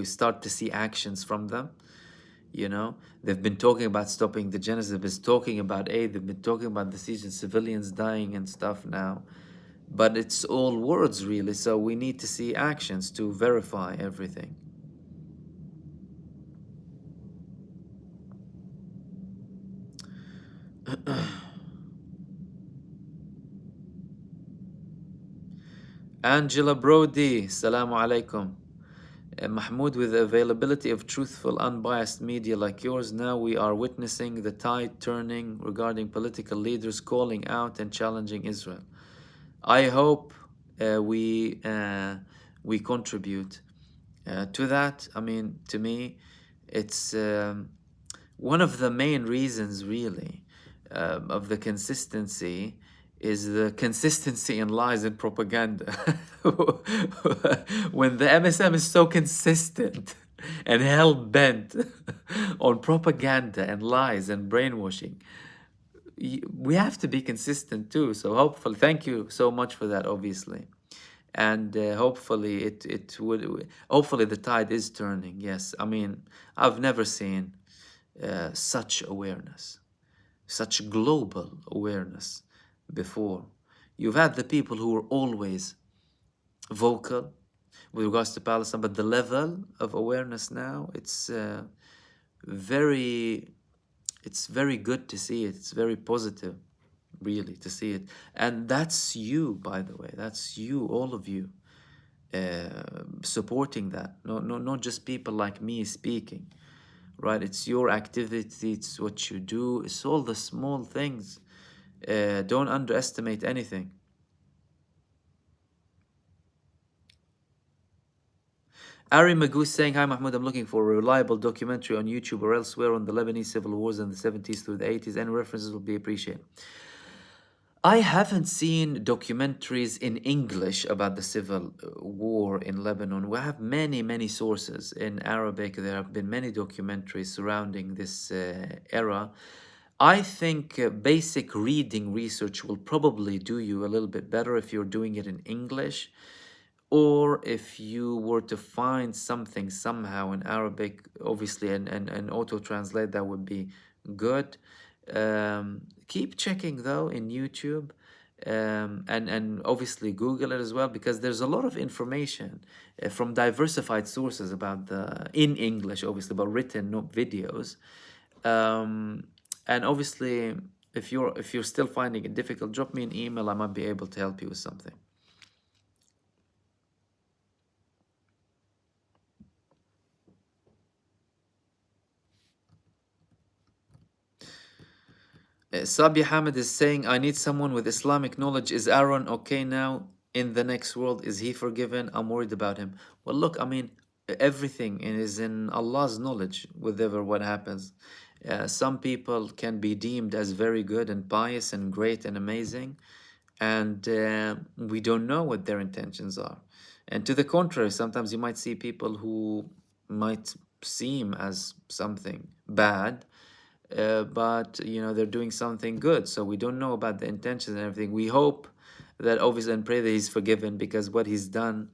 start to see actions from them. You know, they've been talking about stopping the genocide. They've been talking about aid. They've been talking about the siege and civilians dying and stuff now. But it's all words really. So we need to see actions to verify everything. Angela Brody, Assalamu alaikum. Mahmoud, with the availability of truthful, unbiased media like yours, now we are witnessing the tide turning regarding political leaders calling out and challenging Israel. I hope we contribute to that. I mean, to me, it's one of the main reasons, really, of the consistency is the consistency in lies and propaganda. When the MSM is so consistent and hell-bent on propaganda and lies and brainwashing, we have to be consistent too. So hopefully, thank you so much for that, obviously. And hopefully hopefully the tide is turning. Yes, I mean, I've never seen such awareness, such global awareness before. You've had the people who were always vocal with regards to Palestine, but the level of awareness now, it's very good to see it. It's very positive, really, to see it. And that's you, by the way. That's you, all of you, supporting that. Not just people like me speaking, right? It's your activity. It's what you do. It's all the small things. Don't underestimate anything. Ari Magoo saying, "Hi Mahmoud, I'm looking for a reliable documentary on YouTube or elsewhere on the Lebanese civil wars in the 70s through the 80s. Any references will be appreciated." I haven't seen documentaries in English about the civil war in Lebanon. We have many, many sources in Arabic. There have been many documentaries surrounding this era. I think basic reading research will probably do you a little bit better if you're doing it in English, or if you were to find something somehow in Arabic, obviously, and auto translate, that would be good. Keep checking though in YouTube, and obviously Google it as well, because there's a lot of information from diversified sources about the in English, obviously, but written, not videos. And obviously, if you're still finding it difficult, drop me an email. I might be able to help you with something. Sabi Hamid is saying, "I need someone with Islamic knowledge. Is Aaron okay now in the next world? Is he forgiven? I'm worried about him." Well, look, I mean, everything is in Allah's knowledge, whatever what happens. Some people can be deemed as very good and pious and great and amazing, and we don't know what their intentions are. And to the contrary, sometimes you might see people who might seem as something bad, but they're doing something good. So we don't know about the intentions and everything. We hope that, obviously, and pray that he's forgiven, because what he's done,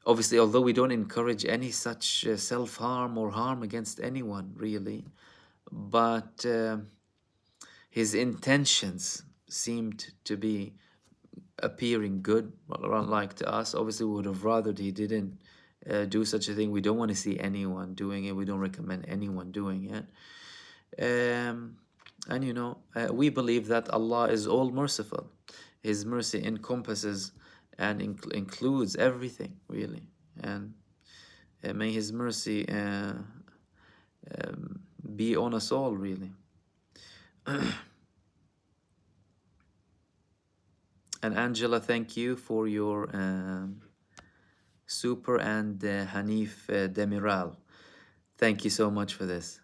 obviously, although we don't encourage any such self-harm or harm against anyone really, but his intentions seemed to be appearing good, like to us. Obviously, we would have rather he didn't do such a thing. We don't want to see anyone doing it. We don't recommend anyone doing it. And we believe that Allah is all merciful. His mercy encompasses and includes everything, really. And may His mercy be on us all, really. And Angela, thank you for your super, and Hanif Demiral. Thank you so much for this.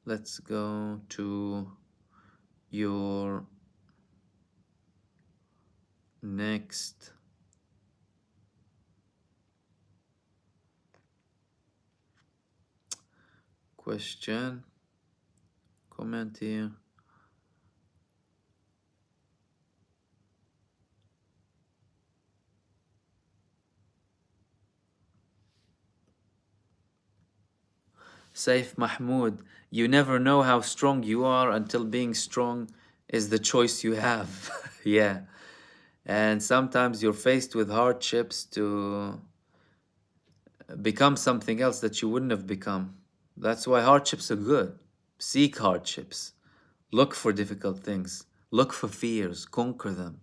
Let's go to your next question, comment here. Saif Mahmoud, you never know how strong you are until being strong is the choice you have. Yeah. And sometimes you're faced with hardships to become something else that you wouldn't have become. That's why hardships are good. Seek hardships. Look for difficult things. Look for fears. Conquer them.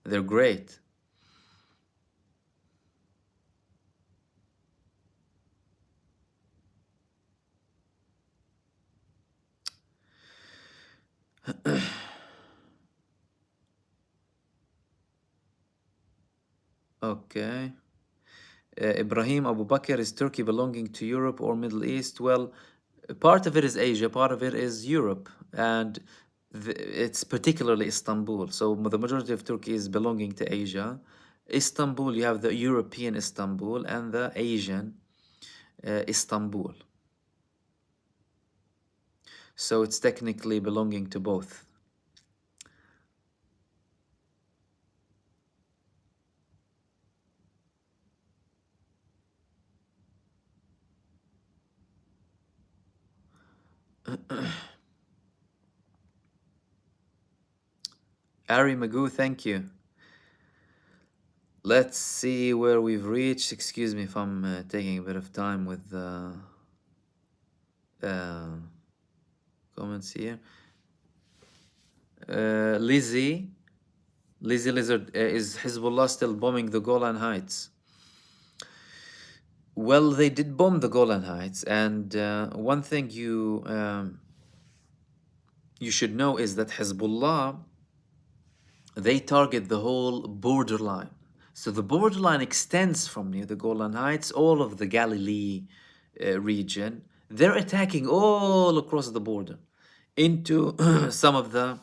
They're great. Okay. Ibrahim Abu Bakr, is Turkey belonging to Europe or Middle East? Well, part of it is Asia, part of it is Europe, and it's particularly Istanbul. So the majority of Turkey is belonging to Asia. Istanbul, you have the European Istanbul and the Asian Istanbul. So it's technically belonging to both. Ari Magoo, thank you. Let's see where we've reached. Excuse me if I'm taking a bit of time with comments here. Lizzie Lizard, is Hezbollah still bombing the Golan Heights? Well, they did bomb the Golan Heights, and one thing you should know is that Hezbollah, they target the whole borderline. So the borderline extends from near the Golan Heights, all of the Galilee region. They're attacking all across the border into some of the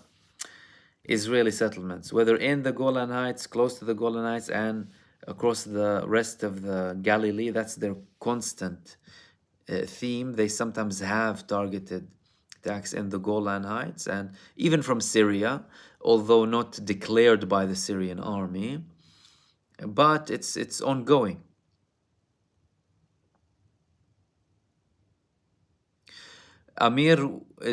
Israeli settlements, whether in the Golan Heights, close to the Golan Heights, and across the rest of the Galilee. That's their constant theme. They sometimes have targeted attacks in the Golan Heights and even from Syria, although not declared by the Syrian army, but it's ongoing. Amir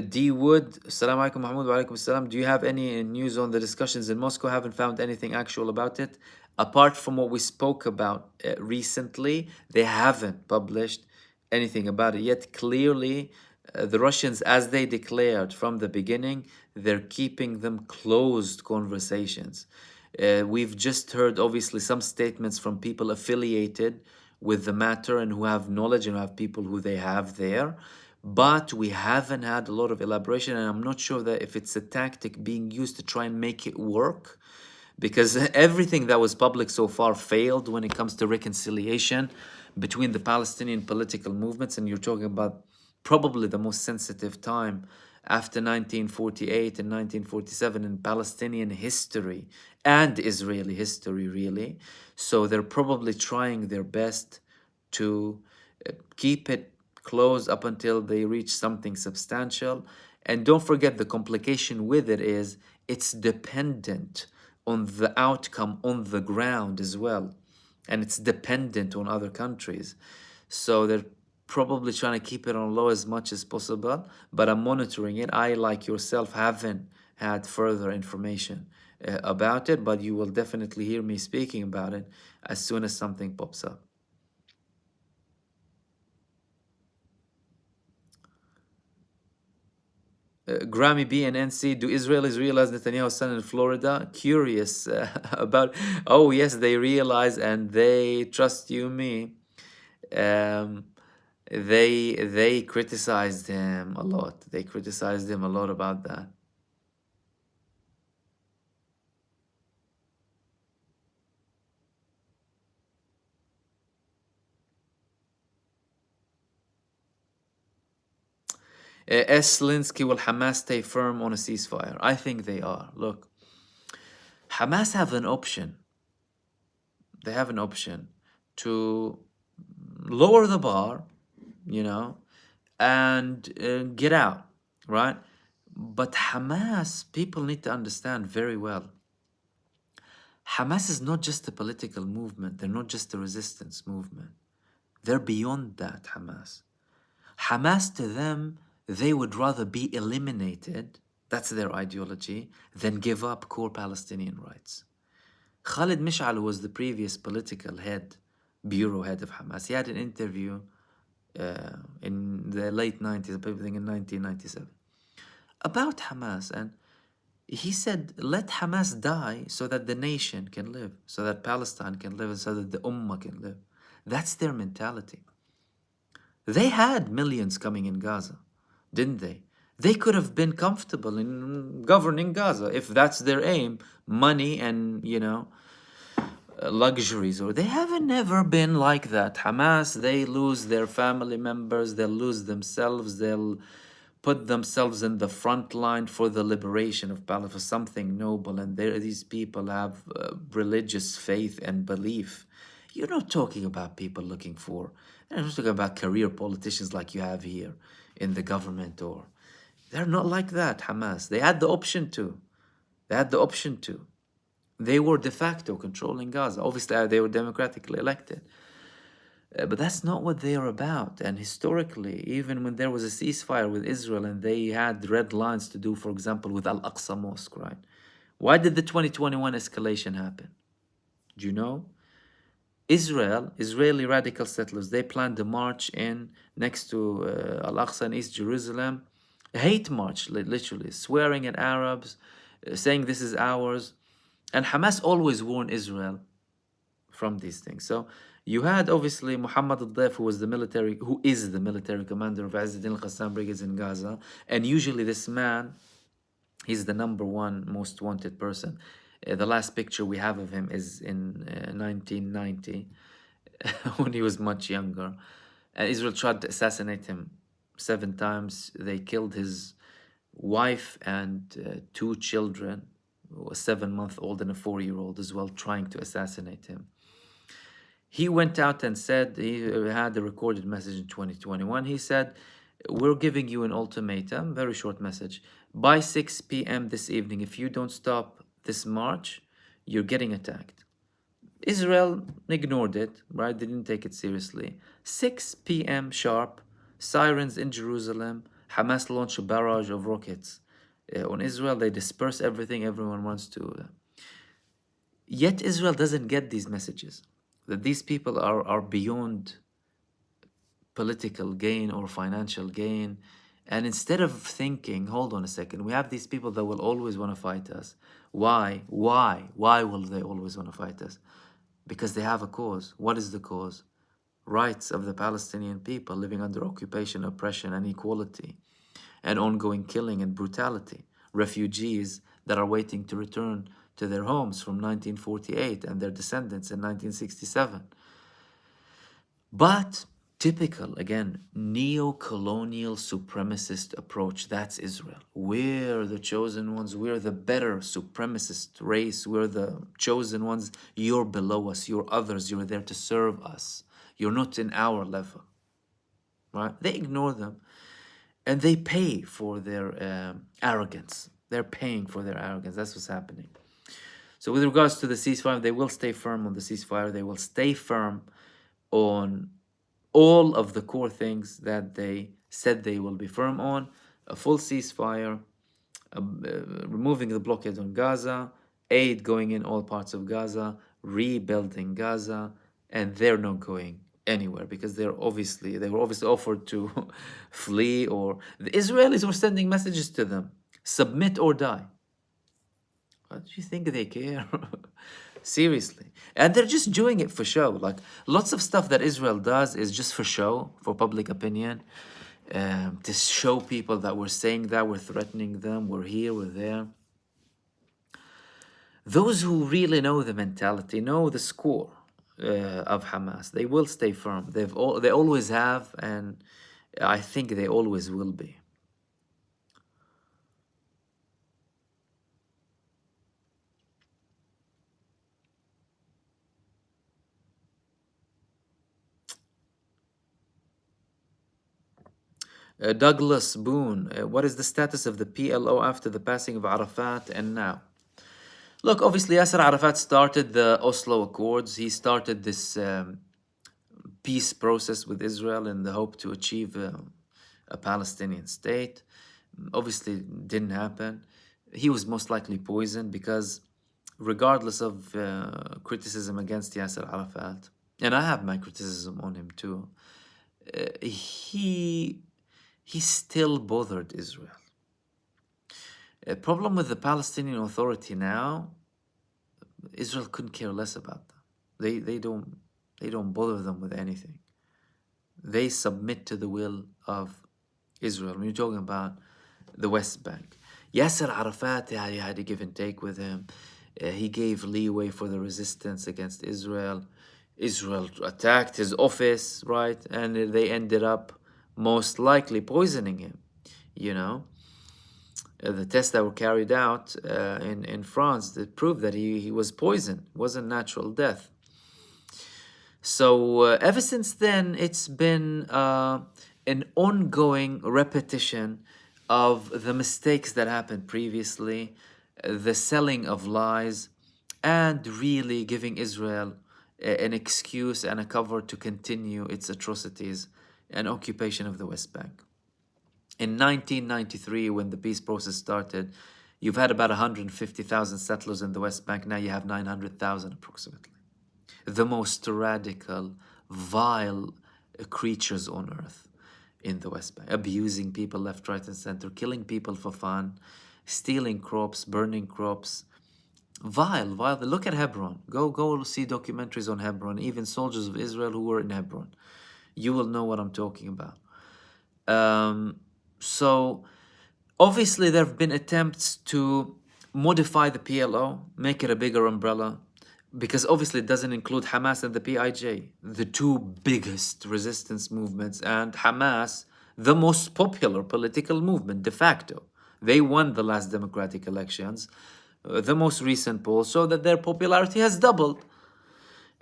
D. Wood, Assalamu alaikum Mahmoud wa alaikum assalam. Do you have any news on the discussions in Moscow? Haven't found anything actual about it. Apart from what we spoke about recently, they haven't published anything about it yet. Clearly, the Russians, as they declared from the beginning, they're keeping them closed conversations. We've just heard, obviously, some statements from people affiliated with the matter and who have knowledge and who have people who they have there. But we haven't had a lot of elaboration, and I'm not sure that if it's a tactic being used to try and make it work, because everything that was public so far failed when it comes to reconciliation between the Palestinian political movements, and you're talking about probably the most sensitive time after 1948 and 1947 in Palestinian history and Israeli history, really. So they're probably trying their best to keep it closed up until they reach something substantial. And don't forget, the complication with it is it's dependent on the outcome on the ground as well. And it's dependent on other countries. So they're probably trying to keep it on low as much as possible, but I'm monitoring it. I, like yourself, haven't had further information about it, but you will definitely hear me speaking about it as soon as something pops up. Grammy B and NC, do Israelis realize Netanyahu's son in Florida? Curious about, oh yes, they realize and they, trust you me, um, they criticized him a lot. They criticized him a lot about that. S. Linsky, will Hamas stay firm on a ceasefire? I think they are. Look, Hamas have an option. They have an option to lower the bar, you know, and get out, right? But Hamas, people need to understand very well. Hamas is not just a political movement. They're not just a resistance movement. They're beyond that, Hamas. Hamas, to them, they would rather be eliminated, that's their ideology, than give up core Palestinian rights. Khalid Mish'al, who was the previous political head, bureau head of Hamas, he had an interview in the late 90s, I think in 1997, about Hamas. And he said, let Hamas die so that the nation can live, so that Palestine can live, and so that the Ummah can live. That's their mentality. They had millions coming in Gaza, didn't they? They could have been comfortable in governing Gaza if that's their aim, money and, you know, luxuries. Or they haven't never been like that. Hamas, they lose their family members, they'll lose themselves, they'll put themselves in the front line for the liberation of Palestine, for something noble. And these people have religious faith and belief. You're not talking about people looking for, you're not talking about career politicians like you have here in the government. Or they're not like that, Hamas. They had the option to. They had the option to. They were de facto controlling Gaza. Obviously, they were democratically elected. But that's not what they are about. And historically, even when there was a ceasefire with Israel and they had red lines to do, for example, with Al-Aqsa Mosque, right? Why did the 2021 escalation happen? Do you know? Israeli radical settlers, they planned a march in next to Al-Aqsa in East Jerusalem. A hate march, literally, swearing at Arabs, saying this is ours. And Hamas always warned Israel from these things. So you had obviously Muhammad al-Daif, who is the military commander of Izzuddin al-Qassam brigades in Gaza. And usually this man, he's the #1 most wanted person The last picture we have of him is in 1990, when he was much younger. And Israel tried to assassinate him 7 times. They killed his wife and 2 children, a 7-month-old and a 4-year-old as well, trying to assassinate him. He went out and said, he had a recorded message in 2021. He said, we're giving you an ultimatum, very short message. By 6 p.m. this evening, if you don't stop this march, you're getting attacked. Israel ignored it, right? They didn't take it seriously. 6 p.m. sharp, sirens in Jerusalem. Hamas launched a barrage of rockets on Israel. They disperse everything. Everyone wants to. Yet Israel doesn't get these messages, that these people are beyond political gain or financial gain. And instead of thinking, hold on a second, we have these people that will always want to fight us. Why? Why will they always want to fight us? Because they have a cause. What is the cause? Rights of the Palestinian people living under occupation, oppression, and inequality, and ongoing killing and brutality. Refugees that are waiting to return to their homes from 1948 and their descendants in 1967. But typical, again, neo-colonial supremacist approach. That's Israel. We're the chosen ones. We're the better supremacist race. We're the chosen ones. You're below us. You're others. You're there to serve us. You're not in our level. Right? They ignore them. And they pay for their arrogance. They're paying for their arrogance. That's what's happening. So with regards to the ceasefire, they will stay firm on the ceasefire. They will stay firm on all of the core things that they said they will be firm on: a full ceasefire, removing the blockade on Gaza, aid going in all parts of Gaza, rebuilding Gaza, and they're not going anywhere because they were obviously offered to flee, or the Israelis were sending messages to them: submit or die. What do you think they care? Seriously. And they're just doing it for show. Like, lots of stuff that Israel does is just for show, for public opinion, to show people that we're saying that, we're threatening them, we're here, we're there. Those who really know the mentality, know the score of Hamas, they will stay firm. They always have, and I think they always will be. Douglas Boone, what is the status of the PLO after the passing of Arafat and now? Look, obviously Yasser Arafat started the Oslo Accords. He started this peace process with Israel in the hope to achieve a Palestinian state. Obviously, it didn't happen. He was most likely poisoned because, regardless of criticism against Yasser Arafat, and I have my criticism on him too, he still bothered Israel. A problem with the Palestinian Authority now, Israel couldn't care less about them. They don't bother them with anything. They submit to the will of Israel. When you're talking about the West Bank, Yasser Arafat, he had a give and take with him. He gave leeway for the resistance against Israel. Israel attacked his office, right? And they ended up most likely poisoning him, you know. The tests that were carried out in France that proved that he was poisoned. It wasn't natural death. So ever since then, it's been an ongoing repetition of the mistakes that happened previously, the selling of lies, and really giving Israel an excuse and a cover to continue its atrocities and occupation of the West Bank. In 1993, when the peace process started, you've had about 150,000 settlers in the West Bank. Now you have 900,000 approximately. The most radical, vile creatures on earth in the West Bank, abusing people left, right, and center, killing people for fun, stealing crops, burning crops. Vile. Look at Hebron. Go see documentaries on Hebron, even soldiers of Israel who were in Hebron. You will know what I'm talking about. So obviously there have been attempts to modify the PLO, make it a bigger umbrella, because obviously it doesn't include Hamas and the PIJ, the two biggest resistance movements, and Hamas, the most popular political movement de facto. They won the last democratic elections. The most recent polls show that their popularity has doubled,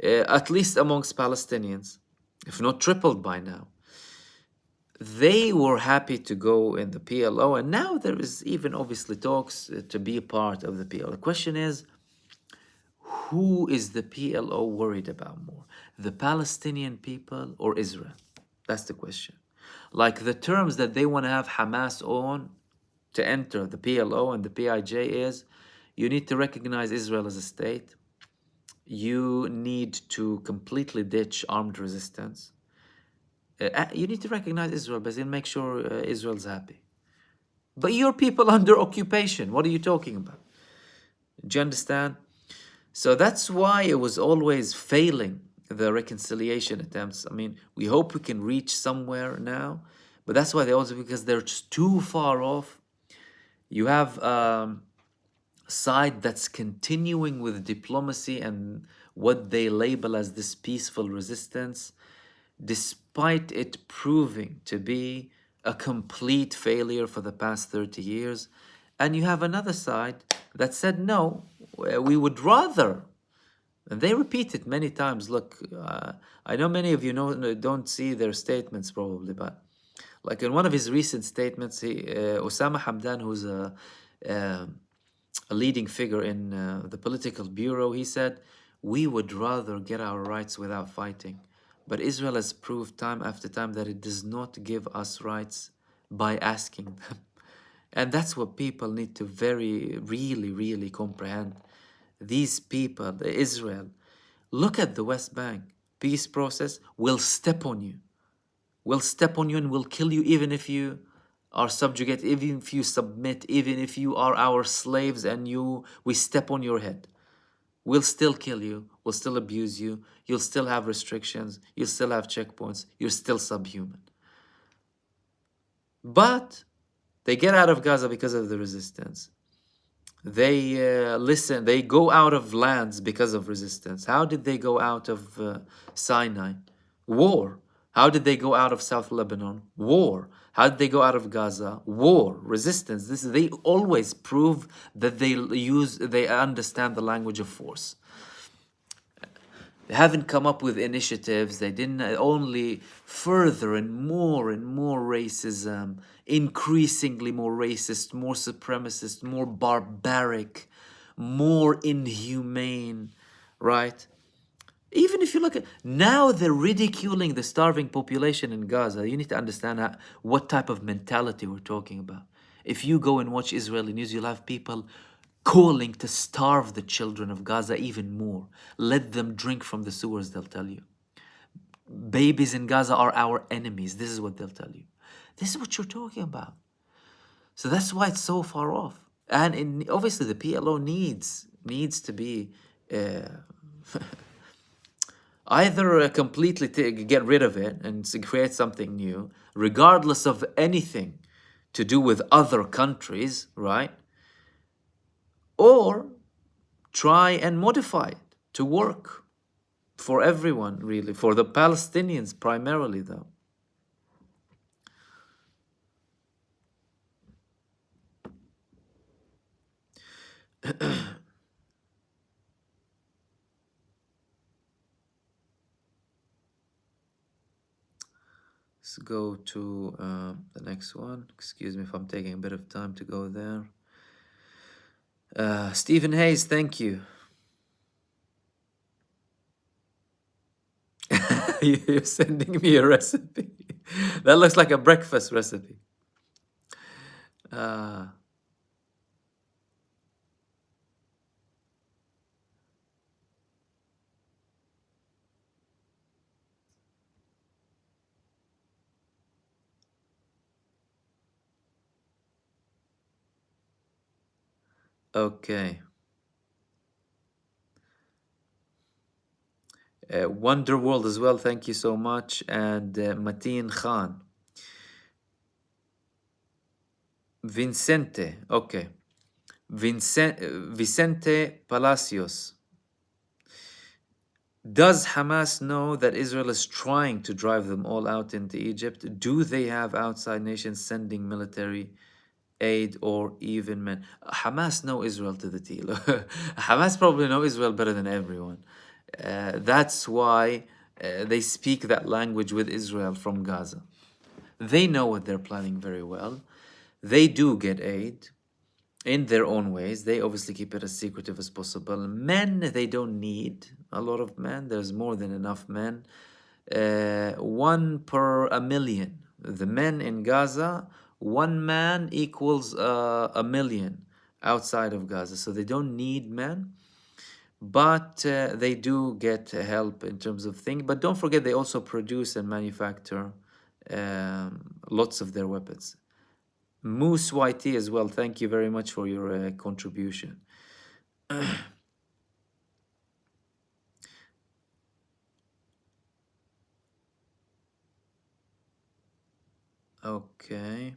at least amongst Palestinians, if not tripled by now. They were happy to go in the PLO, and now there is even obviously talks to be a part of the PLO. The question is, who is the PLO worried about more? The Palestinian people or Israel? That's the question. Like the terms that they want to have Hamas on to enter the PLO and the PIJ is, you need to recognize Israel as a state. You need to completely ditch armed resistance. You need to recognize Israel, but then make sure Israel's happy. But your people under occupation, what are you talking about? Do you understand? So that's why it was always failing, the reconciliation attempts. I mean, we hope we can reach somewhere now, but that's why they also, because they're just too far off. You have a side that's continuing with diplomacy and what they label as this peaceful resistance, despite it proving to be a complete failure for the past 30 years. And you have another side that said, no, we would rather, and they repeat it many times. Look, I know many of you don't see their statements probably, but like in one of his recent statements, Osama Hamdan, who's a leading figure in the political bureau, he said, we would rather get our rights without fighting. But Israel has proved time after time that it does not give us rights by asking them. And that's what people need to really comprehend. These people, the Israel, look at the West Bank. Peace process will step on you. Will step on you and will kill you even if you are subjugate, even if you submit, even if you are our slaves and we step on your head. We'll still kill you, we'll still abuse you, you'll still have restrictions, you'll still have checkpoints, you're still subhuman. But they get out of Gaza because of the resistance. They listen, they go out of lands because of resistance. How did they go out of Sinai? War. How did they go out of South Lebanon? War. How did they go out of Gaza? War. Resistance. They always prove that they understand the language of force. They haven't come up with initiatives. They didn't only further and more racism, increasingly more racist, more supremacist, more barbaric, more inhumane, right? Even if you look at now, they're ridiculing the starving population in Gaza. You need to understand what type of mentality we're talking about. If you go and watch Israeli news, you'll have people calling to starve the children of Gaza even more. Let them drink from the sewers, they'll tell you. Babies in Gaza are our enemies. This is what they'll tell you. This is what you're talking about. So that's why it's so far off. And obviously the PLO needs to be either completely get rid of it and create something new, regardless of anything to do with other countries, right? Or try and modify it to work for everyone, really, for the Palestinians primarily, though. Let's go to the next one. Excuse me if I'm taking a bit of time to go there. Stephen Hayes, thank you. You're sending me a recipe. That looks like a breakfast recipe. Okay. Wonderworld as well, thank you so much. And Mateen Khan. Vincente, okay. Vicente Palacios. Does Hamas know that Israel is trying to drive them all out into Egypt? Do they have outside nations sending military aid or even men? Hamas know Israel to the T. Hamas probably know Israel better than everyone. That's why they speak that language with Israel from Gaza. They know what they're planning very well. They do get aid in their own ways. They obviously keep it as secretive as possible. Men, they don't need a lot of men. There's more than enough men. One per a million. The men in Gaza, one man equals a million outside of Gaza. So they don't need men, but they do get help in terms of things. But don't forget, they also produce and manufacture lots of their weapons. Moose YT as well, thank you very much for your contribution. Okay.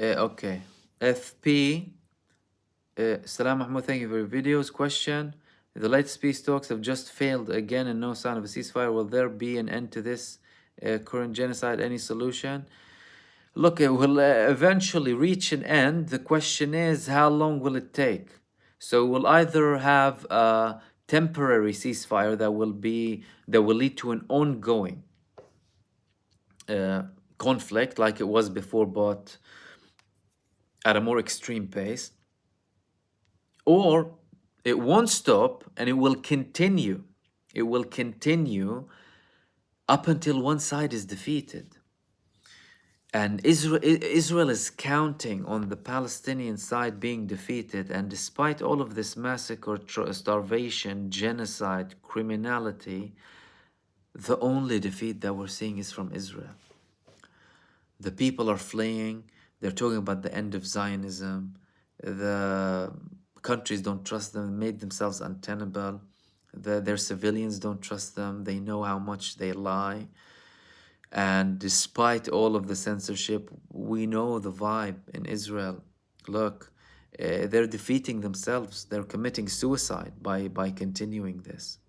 Okay. FP, Salam Mahmoud, thank you for your videos. Question: the latest peace talks have just failed again and no sign of a ceasefire. Will there be an end to this current genocide? Any solution? Look, it will eventually reach an end. The question is, how long will it take? So we'll either have a temporary ceasefire that will lead to an ongoing conflict like it was before, but at a more extreme pace, or it won't stop and it will continue. It will continue up until one side is defeated. And Israel is counting on the Palestinian side being defeated. And despite all of this massacre, starvation, genocide, criminality, the only defeat that we're seeing is from Israel. The people are fleeing. They're talking about the end of Zionism. The countries don't trust them, made themselves untenable. Their civilians don't trust them. They know how much they lie. And despite all of the censorship, we know the vibe in Israel. Look, they're defeating themselves. They're committing suicide by continuing this.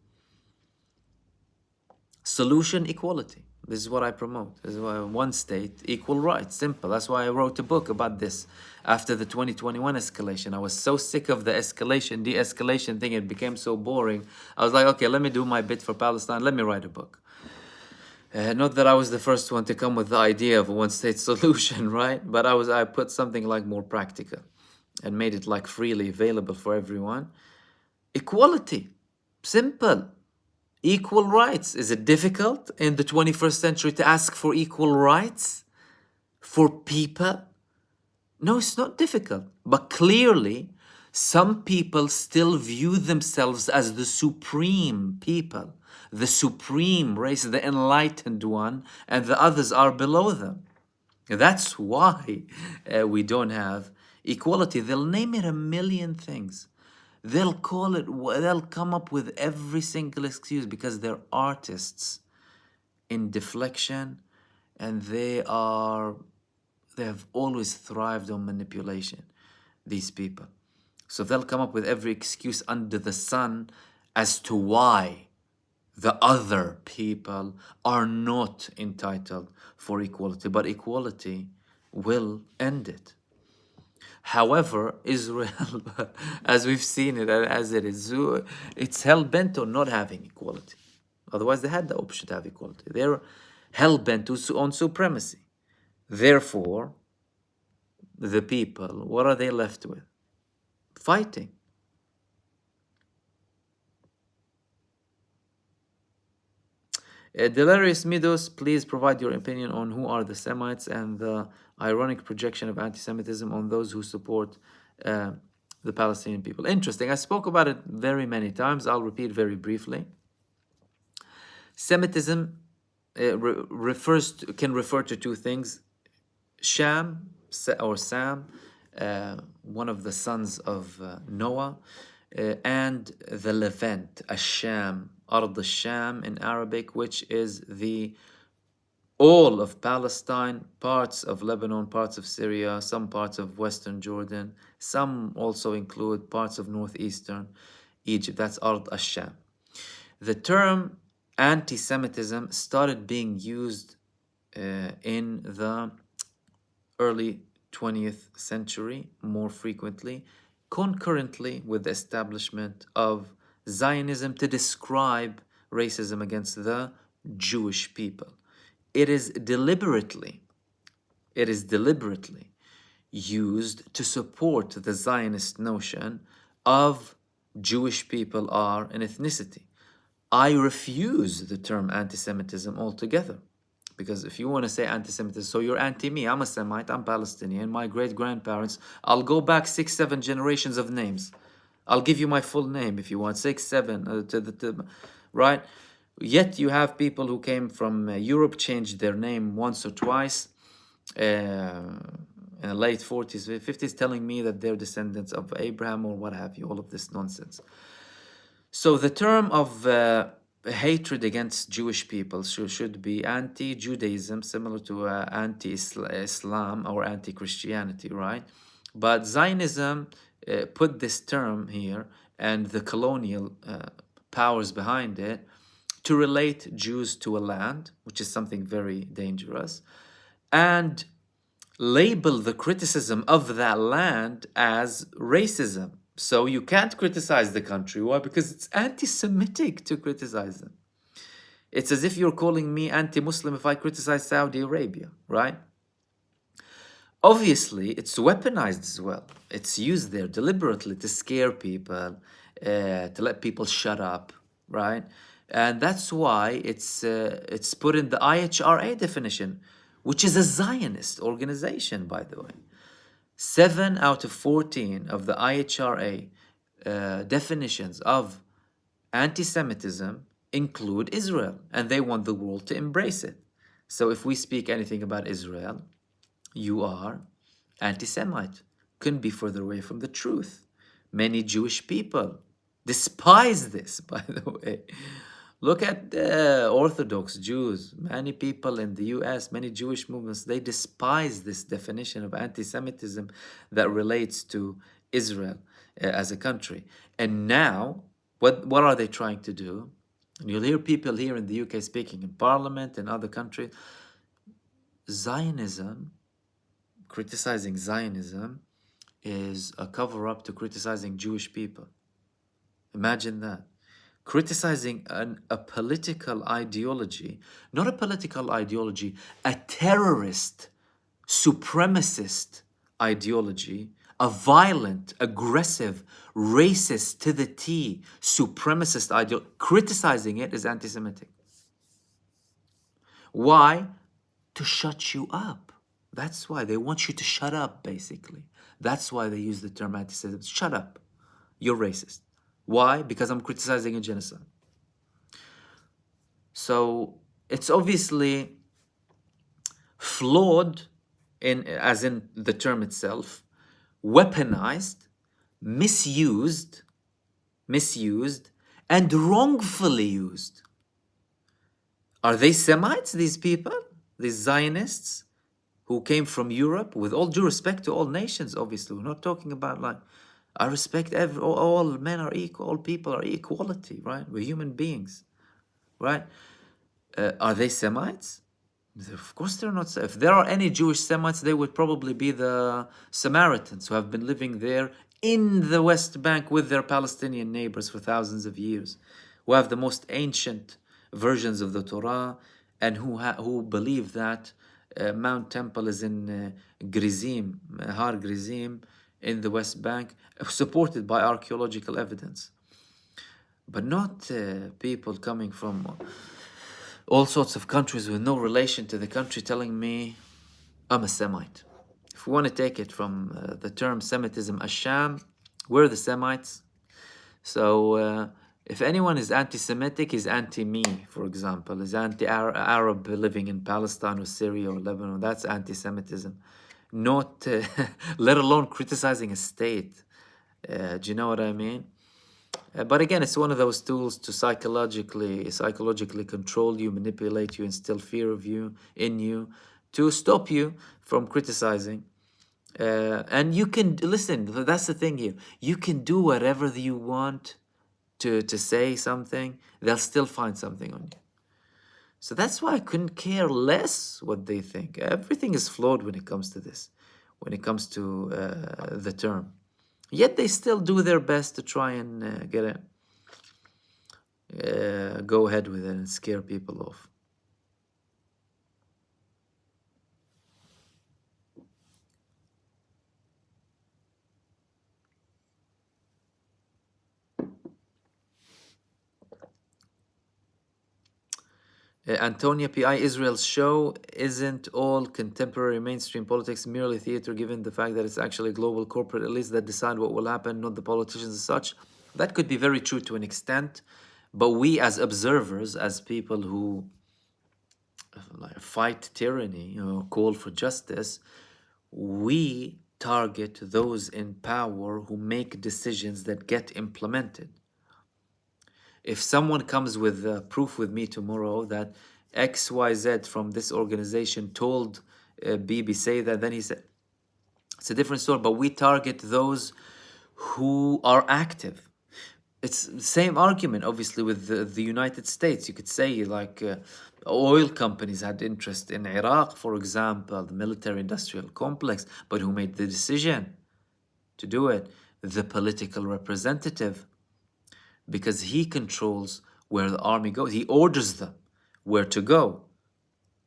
Solution: equality. This is what I promote. This is why one state, equal rights. Simple. That's why I wrote a book about this after the 2021 escalation. I was so sick of the escalation, de-escalation thing. It became so boring. I was like, okay, let me do my bit for Palestine. Let me write a book. Not that I was the first one to come with the idea of a one-state solution, right? But I put something like more practical and made it like freely available for everyone. Equality. Simple. Equal rights. Is it difficult in the 21st century to ask for equal rights for people? No, it's not difficult. But clearly, some people still view themselves as the supreme people, the supreme race, the enlightened one, and the others are below them. That's why we don't have equality. They'll name it a million things. They'll come up with every single excuse because they're artists in deflection, and they have always thrived on manipulation, these people. So they'll come up with every excuse under the sun as to why the other people are not entitled for equality, but equality will end it. However, Israel, as we've seen it and as it is, it's hell-bent on not having equality. Otherwise, they had the option to have equality. They're hell-bent on supremacy. Therefore, the people, what are they left with? Fighting. Delarius Midos, please provide your opinion on who are the Semites and the Ironic projection of anti-Semitism on those who support the Palestinian people. Interesting. I spoke about it very many times. I'll repeat very briefly. Semitism can refer to two things: Sham or Sam, one of the sons of Noah, and the Levant, Ash-Sham, Ard al-Sham in Arabic, which is all of Palestine, parts of Lebanon, parts of Syria, some parts of Western Jordan, some also include parts of northeastern Egypt. That's Ard al-Sham. The term anti-Semitism started being used in the early 20th century more frequently, concurrently with the establishment of Zionism to describe racism against the Jewish people. It is deliberately used to support the Zionist notion of Jewish people are an ethnicity. I refuse the term anti-Semitism altogether. Because if you want to say anti-Semitism, so you're anti-me. I'm a Semite, I'm Palestinian. My great-grandparents, I'll go back 6, 7 generations of names. I'll give you my full name if you want, 6, 7, right? Yet you have people who came from Europe, changed their name once or twice, in the late 40s, 50s, telling me that they're descendants of Abraham or what have you, all of this nonsense. So the term of hatred against Jewish people should be anti-Judaism, similar to anti-Islam or anti-Christianity, right? But Zionism put this term here and the colonial powers behind it to relate Jews to a land, which is something very dangerous, and label the criticism of that land as racism. So you can't criticize the country. Why? Because it's anti-Semitic to criticize them. It's as if you're calling me anti-Muslim if I criticize Saudi Arabia, right? Obviously, it's weaponized as well. It's used there deliberately to scare people, to let people shut up, right? And that's why it's put in the IHRA definition, which is a Zionist organization, by the way. 7 out of 14 of the IHRA definitions of anti-Semitism include Israel, and they want the world to embrace it. So if we speak anything about Israel, you are anti-Semite. Couldn't be further away from the truth. Many Jewish people despise this, by the way. Look at Orthodox Jews. Many people in the US, many Jewish movements, they despise this definition of anti-Semitism that relates to Israel as a country. And now, what are they trying to do? And you'll hear people here in the UK speaking in Parliament and other countries. Zionism, criticizing Zionism, is a cover-up to criticizing Jewish people. Imagine that. Criticizing a political ideology, not a political ideology, a terrorist, supremacist ideology, a violent, aggressive, racist to the T, supremacist ideology. Criticizing it is anti-Semitic. Why? To shut you up. That's why they want you to shut up, basically. That's why they use the term anti-Semitism. Shut up. You're racist. Why? Because I'm criticizing a genocide. So it's obviously flawed, as in the term itself, weaponized, misused, and wrongfully used. Are they Semites, these people? These Zionists who came from Europe? With all due respect to all nations, obviously. We're not talking about like, I respect all men are equal, all people are equality, right? We're human beings, right? Are they Semites? Of course they're not. If there are any Jewish Semites, they would probably be the Samaritans who have been living there in the West Bank with their Palestinian neighbors for thousands of years, who have the most ancient versions of the Torah, and who believe that Mount Temple is in Grizim, Har Grizim, in the West Bank, supported by archaeological evidence. But not people coming from all sorts of countries with no relation to the country telling me I'm a Semite. if we want to take it from the term Semitism, Asham, we're the Semites. So if anyone is anti-Semitic, he's anti-me, for example, is anti-Arab living in Palestine or Syria or Lebanon. That's anti-Semitism, not let alone criticizing a state. Do you know what I mean? But again, it's one of those tools to psychologically control you, manipulate you, instill fear of you in you, to stop you from criticizing. And you can listen. That's the thing here. You can do whatever you want to say something. They'll still find something on you. So that's why I couldn't care less what they think. Everything is flawed when it comes to this, when it comes to the term. Yet they still do their best to try and get it, go ahead with it and scare people off. Antonia PI, Israel's show isn't all contemporary mainstream politics, merely theater, given the fact that it's actually global corporate elites that decide what will happen, not the politicians as such. That could be very true to an extent, but we as observers, as people who fight tyranny, call for justice, we target those in power who make decisions that get implemented. If someone comes with proof with me tomorrow that XYZ from this organization told Bibi say that, then he said, it's a different story, but we target those who are active. It's the same argument, obviously, with the United States. You could say, like, oil companies had interest in Iraq, for example, the military-industrial complex, but who made the decision to do it? The political representative, because he controls where the army goes. He orders them where to go.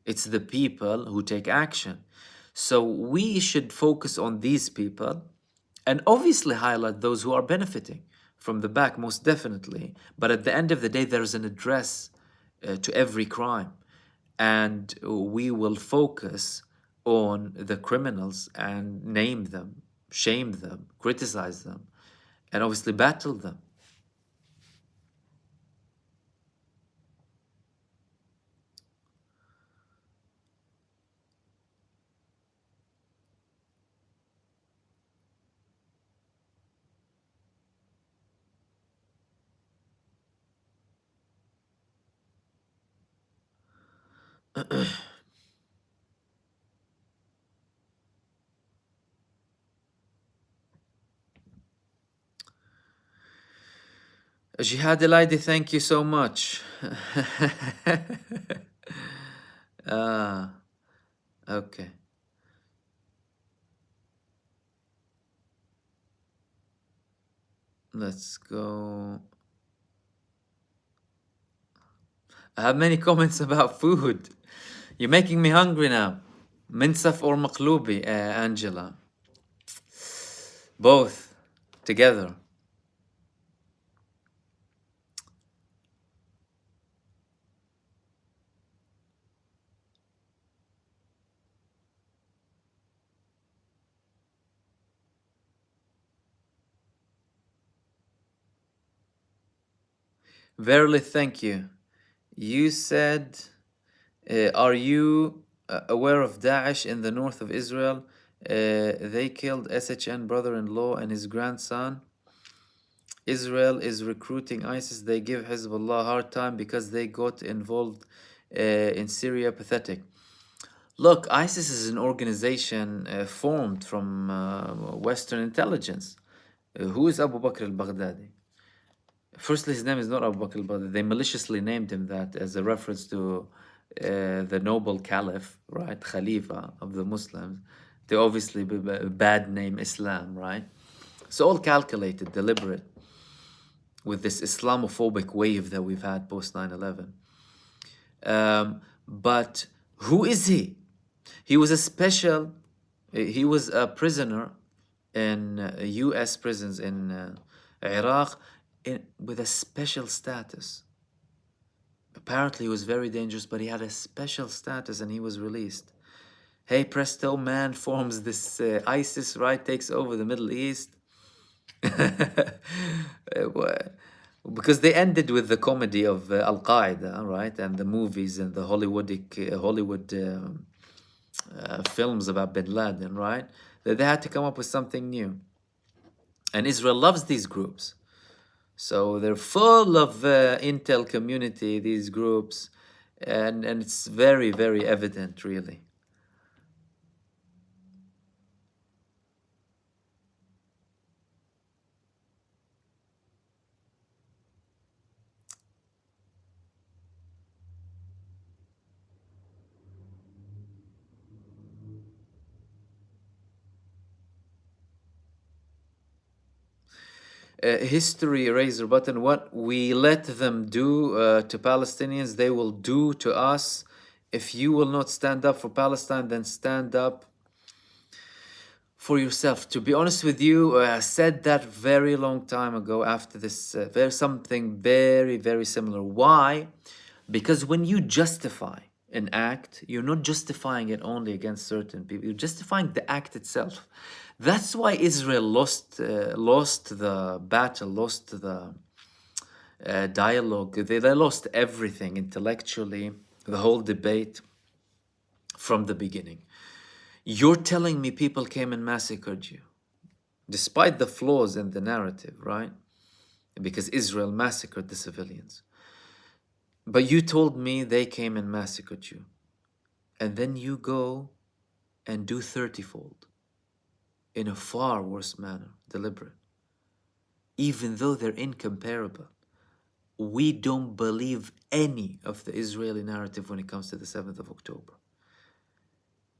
It's the people who take action. So we should focus on these people and obviously highlight those who are benefiting from the back, most definitely. But at the end of the day, there's an address to every crime. And we will focus on the criminals and name them, shame them, criticize them, and obviously battle them. Jihad Elaidi, thank you so much. Ah, okay. Let's go. I have many comments about food. You're making me hungry now. Minsaf or maqlubi, Angela? Both together. Verily, thank you. You said, are you aware of Daesh in the north of Israel? They killed SHN brother-in-law and his grandson. Israel is recruiting ISIS. They give Hezbollah a hard time because they got involved in Syria. Pathetic. Look, ISIS is an organization formed from Western intelligence. Who is Abu Bakr al-Baghdadi? Firstly, his name is not Abu Bakr al-Baghdadi. They maliciously named him that as a reference to the noble caliph, right? Khalifa of the Muslims. They obviously bad name Islam, right? It's all calculated, deliberate, with this Islamophobic wave that we've had post 9/11. But who is he? He was he was a prisoner in US prisons in Iraq with a special status. Apparently he was very dangerous, but he had a special status and he was released. Hey presto, man forms this ISIS, right? Takes over the Middle East. Because they ended with the comedy of Al Qaeda, right? And the movies and the Hollywood films about Bin Laden, right? That they had to come up with something new. And Israel loves these groups. So they're full of intel community, these groups, and it's very, very evident, really. History eraser button. What we let them do to Palestinians, they will do to us. If you will not stand up for Palestine, then stand up for yourself. To be honest with you, I said that very long time ago after this. There's something very, very similar. Why? Because when you justify an act, you're not justifying it only against certain people. You're justifying the act itself. That's why Israel lost the battle, lost the dialogue. They lost everything intellectually, the whole debate from the beginning. You're telling me people came and massacred you, despite the flaws in the narrative, right? Because Israel massacred the civilians. But you told me they came and massacred you. And then you go and do 30-fold in a far worse manner, deliberate. Even though they're incomparable, we don't believe any of the Israeli narrative when it comes to the 7th of October.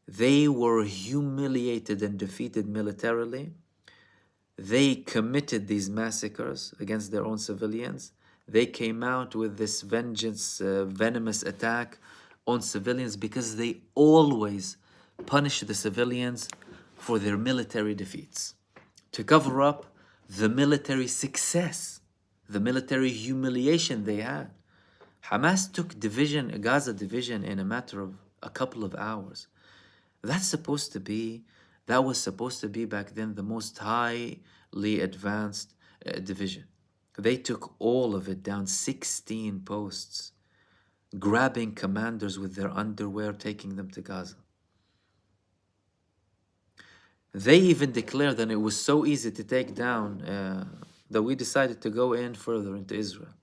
They were humiliated and defeated militarily. They committed these massacres against their own civilians. They came out with this vengeance, venomous attack on civilians because they always punish the civilians for their military defeats, to cover up the military success, the military humiliation they had. Hamas took Gaza division in a matter of a couple of hours. That's supposed to be, that was supposed to be back then the most highly advanced division. They took all of it down, 16 posts, grabbing commanders with their underwear, taking them to Gaza. They even declared that it was so easy to take down that we decided to go in further into Israel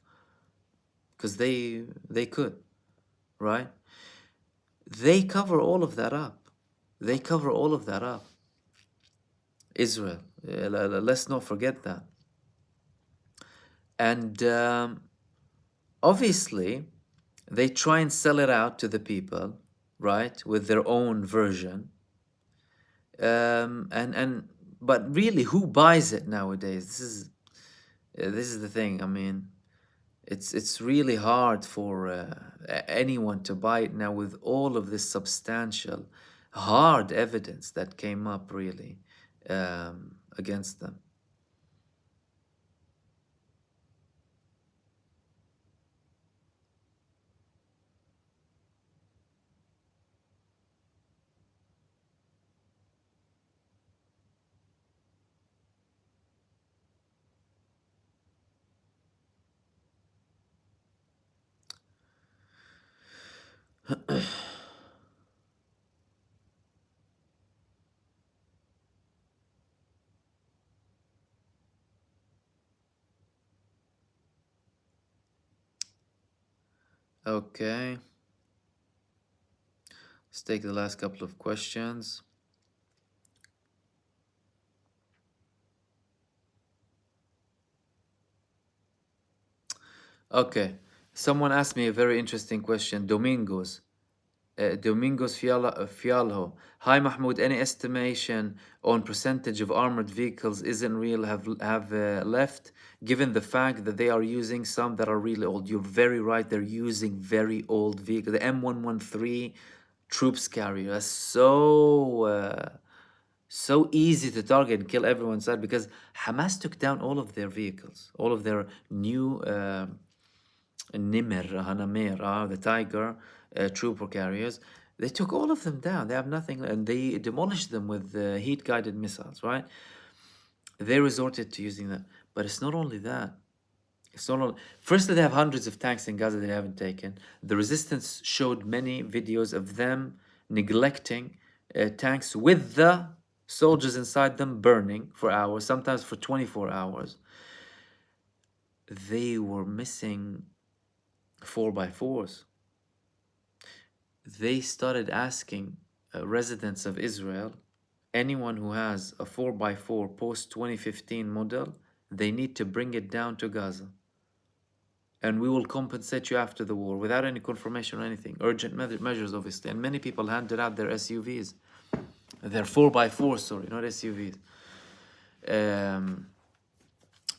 because they could, right? They cover all of that up. They cover all of that up. Israel, let's not forget that. And obviously, they try and sell it out to the people, right, with their own version. But really, who buys it nowadays? This is the thing. I mean, it's really hard for anyone to buy it now with all of this substantial, hard evidence that came up really against them. Okay, let's take the last couple of questions. Okay, someone asked me a very interesting question. Domingos Fialho. Hi Mahmoud, any estimation on percentage of armored vehicles isn't real have left, given the fact that they are using some that are really old? You're very right, they're using very old vehicles. The M113 troops carrier, that's so easy to target and kill everyone inside because Hamas took down all of their vehicles, all of their new Nimr, Hanamer, the Tiger trooper carriers. They took all of them down. They have nothing, and they demolished them with heat-guided missiles, right? They resorted to using that. But it's not only that. It's not only... Firstly, they have hundreds of tanks in Gaza they haven't taken. The resistance showed many videos of them neglecting tanks with the soldiers inside them burning for hours, sometimes for 24 hours. They were missing 4x4s. They started asking residents of Israel, anyone who has a 4x4 post 2015 model, they need to bring it down to Gaza. And we will compensate you after the war without any confirmation or anything. Urgent measures, obviously. And many people handed out their SUVs. Their 4x4s, sorry, not SUVs.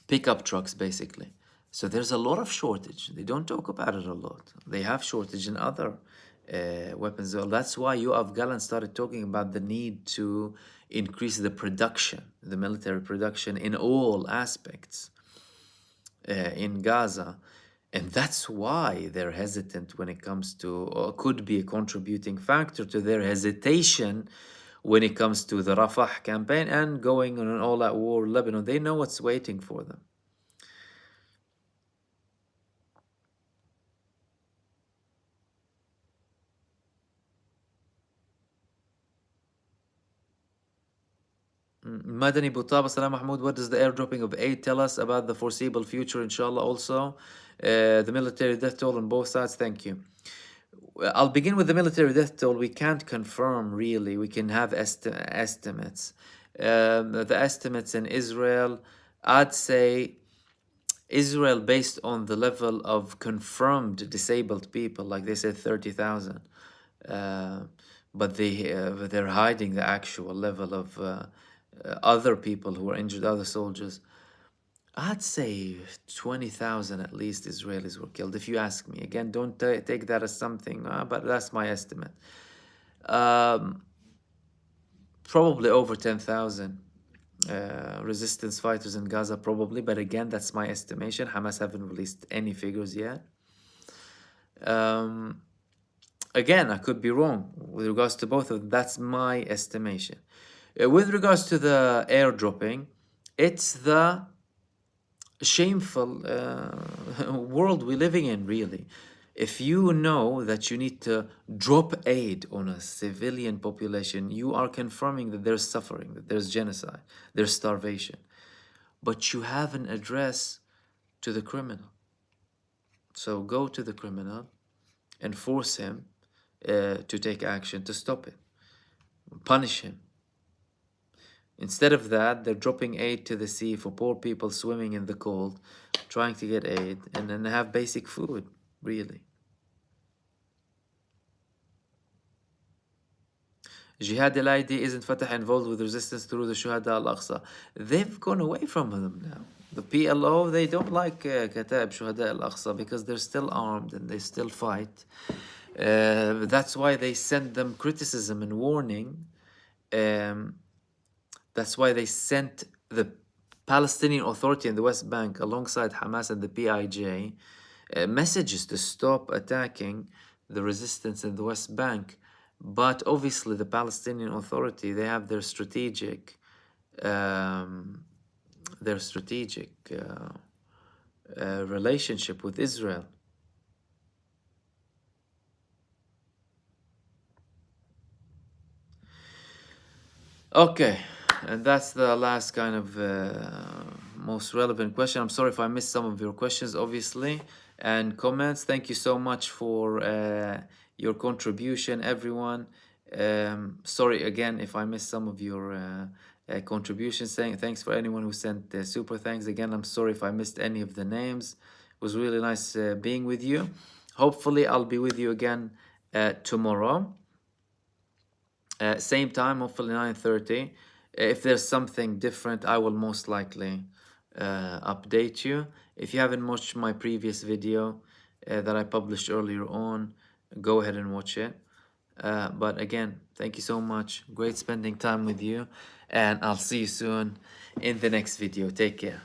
Pickup trucks, basically. So there's a lot of shortage. They don't talk about it a lot. They have shortage in other weapons. That's why Yoav Gallant started talking about the need to increase the production, the military production in all aspects in Gaza. And that's why they're hesitant when it comes to, or could be a contributing factor to their hesitation when it comes to the Rafah campaign and going on an all-out war in Lebanon. They know what's waiting for them. Madani Butaba, Salam Mahmoud, what does the airdropping of aid tell us about the foreseeable future, inshallah, also? The military death toll on both sides, thank you. I'll begin with the military death toll. We can't confirm, really. We can have estimates. The estimates in Israel, I'd say Israel, based on the level of confirmed disabled people, like they said 30,000, but they're hiding the actual level of other people who were injured, other soldiers. I'd say 20,000 at least Israelis were killed, if you ask me. Again, don't take that as something, but that's my estimate. Probably over 10,000 resistance fighters in Gaza, probably. But again, that's my estimation. Hamas haven't released any figures yet. Again, I could be wrong with regards to both of them. That's my estimation. With regards to the airdropping, it's the shameful world we're living in, really. If you know that you need to drop aid on a civilian population, you are confirming that there's suffering, that there's genocide, there's starvation. But you have an address to the criminal. So go to the criminal and force him to take action to stop it. Punish him. Instead of that, they're dropping aid to the sea for poor people swimming in the cold, trying to get aid, and then have basic food, really. Jihad al-Aidi isn't Fatah involved with resistance through the Shuhada al-Aqsa. They've gone away from them now. The PLO, they don't like Kataib Shuhada al-Aqsa because they're still armed and they still fight. That's why they send them criticism and warning. That's why they sent the Palestinian Authority in the West Bank alongside Hamas and the PIJ messages to stop attacking the resistance in the West Bank. But obviously the Palestinian Authority, they have their strategic relationship with Israel. Okay, and that's the last kind of most relevant question. I'm sorry if I missed some of your questions, obviously, and comments. Thank you so much for your contribution, everyone. Sorry again if I missed some of your contributions. Thanks for anyone who sent super thanks. Again, I'm sorry if I missed any of the names. It was really nice being with you. Hopefully, I'll be with you again tomorrow. Same time, hopefully 9:30. If there's something different, I will most likely update you. If you haven't watched my previous video that I published earlier on, go ahead and watch it. But again, thank you so much. Great spending time with you, and I'll see you soon in the next video. Take care.